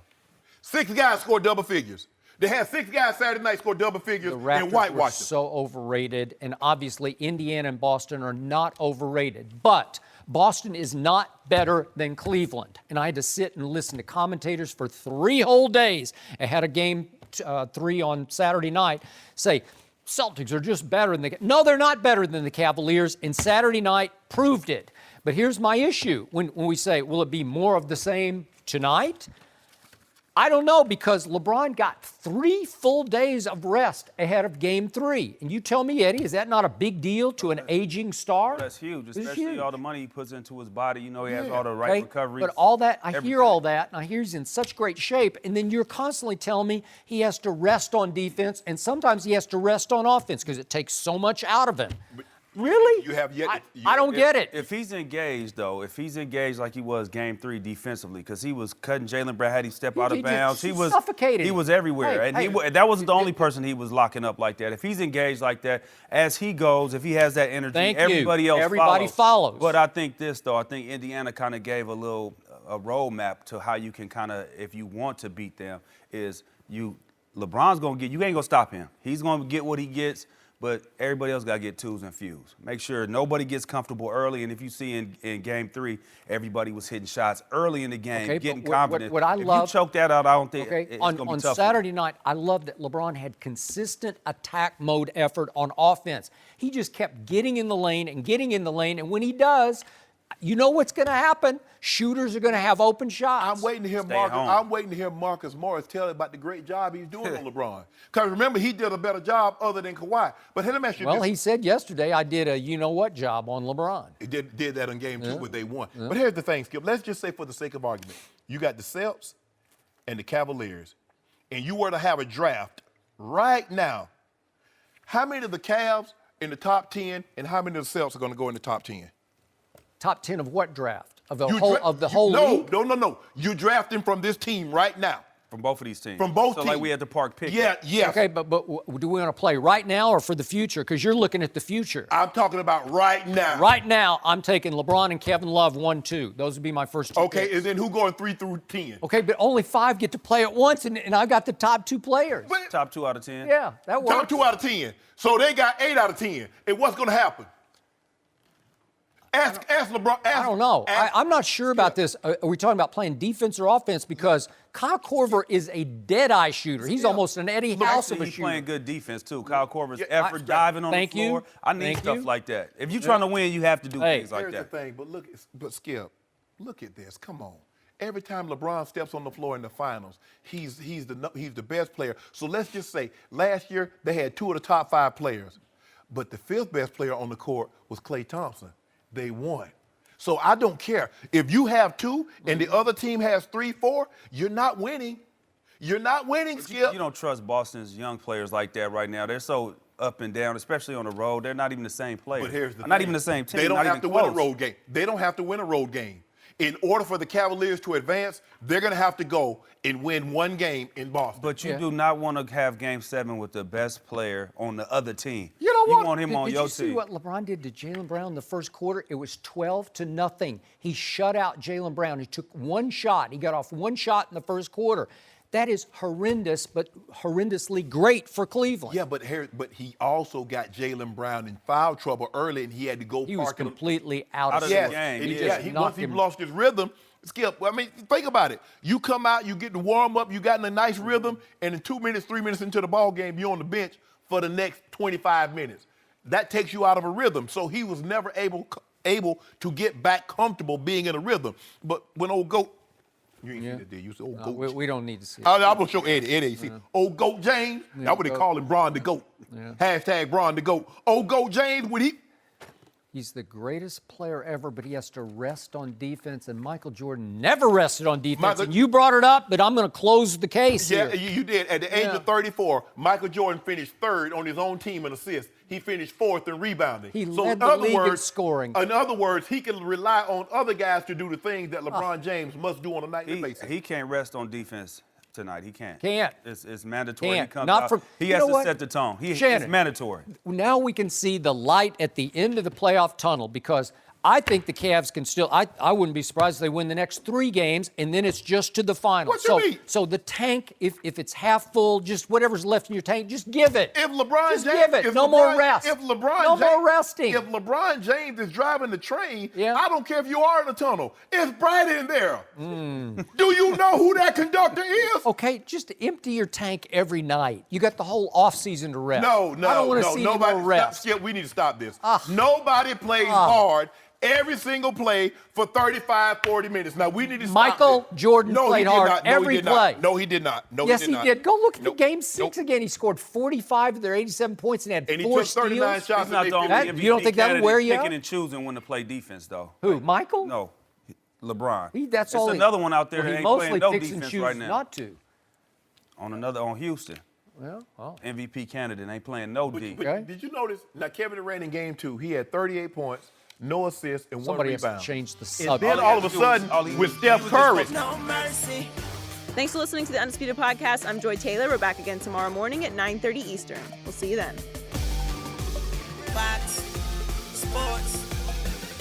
6 guys scored double figures. They had 6 guys Saturday night score double figures The Raptors and whitewashed were them. so overrated, and obviously Indiana and Boston are not overrated. But Boston is not better than Cleveland. And I had to sit and listen to commentators for 3 whole days ahead of game 3 on Saturday night say, Celtics are just better than No, they're not better than the Cavaliers, and Saturday night proved it. But here's my issue. When we say, will it be more of the same tonight? I don't know, because LeBron got 3 full days of rest ahead of game 3. And you tell me, Eddie, is that not a big deal to an aging star? That's huge, It's especially huge. all the money he puts into his body. You know, he has all the right Okay, recoveries. But all that, I everything. hear all that, and I hear he's in such great shape, and then you're constantly telling me he has to rest on defense, and sometimes he has to rest on offense because it takes so much out of him. Really? You have yet. I don't get it. If he's engaged, though, if he's engaged like he was game 3 defensively, because he was cutting Jaylen Brown, had he step out He of just bounds. He was suffocated. He was everywhere. Hey, And hey, that wasn't the only person he was locking up like that. If he's engaged like that, as he goes, if he has that energy, Thank you. everybody else Everybody follows. But I think this, though, I think Indiana kind of gave a roadmap to how you can kind of, if you want to beat them, is LeBron's going to get, you ain't going to stop him. He's going to get what he gets. But everybody else got to get twos and fews. Make sure nobody gets comfortable early. And if you see in game 3, everybody was hitting shots early in the game, Okay, getting but confident. what I if love, you choke that out, I don't think okay, it's going to be on tough. Saturday night, I love that LeBron had consistent attack mode effort on offense. He just kept getting in the lane and getting in the lane. And when he does, you know what's going to happen? Shooters are going to have open shots. I'm waiting to hear Stay Marcus. home. I'm waiting to hear Marcus Morris tell about the great job he's doing on LeBron. Because remember, he did a better job other than Kawhi. But let me ask you Well, this. he said yesterday, I did a you-know-what job on LeBron. He did that in game 2 where they won. But here's the thing, Skip. Let's just say for the sake of argument, you got the Celtics and the Cavaliers, and you were to have a draft right now. How many of the Cavs in the top 10 and how many of the Celtics are going to go in the top 10? Top 10 of what draft? Of the whole league? No. You're drafting from this team right now. From both of these teams. From both so teams. like we had the park pick. Yeah. Okay, but do we want to play right now or for the future? Because you're looking at the future. I'm talking about right now. Right now, I'm taking LeBron and Kevin Love 1-2. Those would be my first 2 Okay, picks. and then who going 3 through 10? Okay, but only 5 get to play at once, and I've got the top 2 players. But Top 2 out of 10. Yeah, that works. top 2 out of 10. So they got 8 out of 10. And what's going to happen? Ask LeBron. I don't know. I'm not sure about this. Are we talking about playing defense or offense? Because Kyle Korver is a dead-eye shooter. He's almost an Eddie House of a He's shooter. playing good defense, too. Kyle Korver's effort, diving on the floor. I need stuff like that. If you're trying to win, you have to do things like that. Here's the thing, but Skip, look at this. Come on. Every time LeBron steps on the floor in the finals, he's the best player. So let's just say last year they had 2 of the top 5 players, but the 5th best player on the court was Klay Thompson. They won. So I don't care. If you have 2 and the other team has 3, 4, you're not winning. You're not winning, Skip. You don't trust Boston's young players like that right now. They're so up and down, especially on the road. They're not even the same players. But here's the thing. Not even the same team. They don't not have even to win a close. road game. They don't have to win a road game. In order for the Cavaliers to advance, they're going to have to go and win 1 game in Boston. But you do not want to have Game 7 with the best player on the other team. You don't You want him on Did your you see team. what LeBron did to Jaylen Brown in the first quarter? It was 12-0. He shut out Jaylen Brown. He took 1 shot. He got off 1 shot in the first quarter. That is horrendous, but horrendously great for Cleveland. Yeah, but he also got Jaylen Brown in foul trouble early, and he had to go He was park him. completely out of the sorts. game. And He just once knocked he him. lost his rhythm, Skip, I mean, think about it. You come out, you get the warm up, you got in a nice rhythm, and in 2 minutes, 3 minutes into the ball game, you're on the bench for the next 25 minutes. That takes you out of a rhythm. So he was never able to get back comfortable being in a rhythm. But when old GOAT, you ain't seen it, did you? See old GOAT. We don't need to see it. I'm going to show Eddie. Eddie, see, old GOAT James, that's what they call him, Bron the GOAT. Hashtag Bron the GOAT. Old GOAT James, when he... He's the greatest player ever, but he has to rest on defense, and Michael Jordan never rested on defense. And you brought it up, but I'm going to close the case Yeah, here. you did. At the age of 34, Michael Jordan finished 3rd on his own team in assists. He finished 4th in rebounding. He led the league in scoring. In other words, he can rely on other guys to do the things that LeBron James must do on a nightly basis. He can't rest on defense tonight. He can't. Can't. It's mandatory. Can't. He comes Not out. for- He you has know to what? set the tone. It's Shannon. mandatory. Now we can see the light at the end of the playoff tunnel, because I think the Cavs can still, I wouldn't be surprised if they win the next 3 games, and then it's just to the final. What you mean? So the tank, if it's half full, just whatever's left in your tank, just give it. If LeBron Just James, give it. if No LeBron- more rest. If LeBron No James, more resting. If LeBron James is driving the train, Yeah. I don't care if you are in the tunnel. It's bright in there. Do you know who that conductor is? Okay, just empty your tank every night. You got the whole offseason to rest. No. I don't want to see any more rest. Skip, we need to stop this. Nobody plays hard every single play for 35, 40 minutes. Now, we need to stop Michael this. Jordan No, he played did hard not. No, every he did play. Not. No, he did not. No, Yes, he did not. he did. Go look at Nope. the game 6 Nope. again. He scored 45 of their 87 points and had And he 4 took 39 steals. shots. He's not the only That- MVP you don't think that'll candidate wear you picking out? and choosing when to play defense, though. Who, Michael? No, LeBron. That's it's all another one out there well, that he ain't mostly playing no picks and defense chooses right now. not to. On Houston, Well, MVP candidate ain't playing no D. But Okay. did you notice? Now, Kevin Durant in game 2, he had 38 points, no assists, and somebody 1 has rebound. to change the And subject. then all of a sudden, with Steph Curry, No mercy. Thanks for listening to the Undisputed Podcast. I'm Joy Taylor. We're back again tomorrow morning at 9:30 Eastern. We'll see you then. Fox Sports.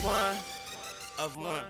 One of one.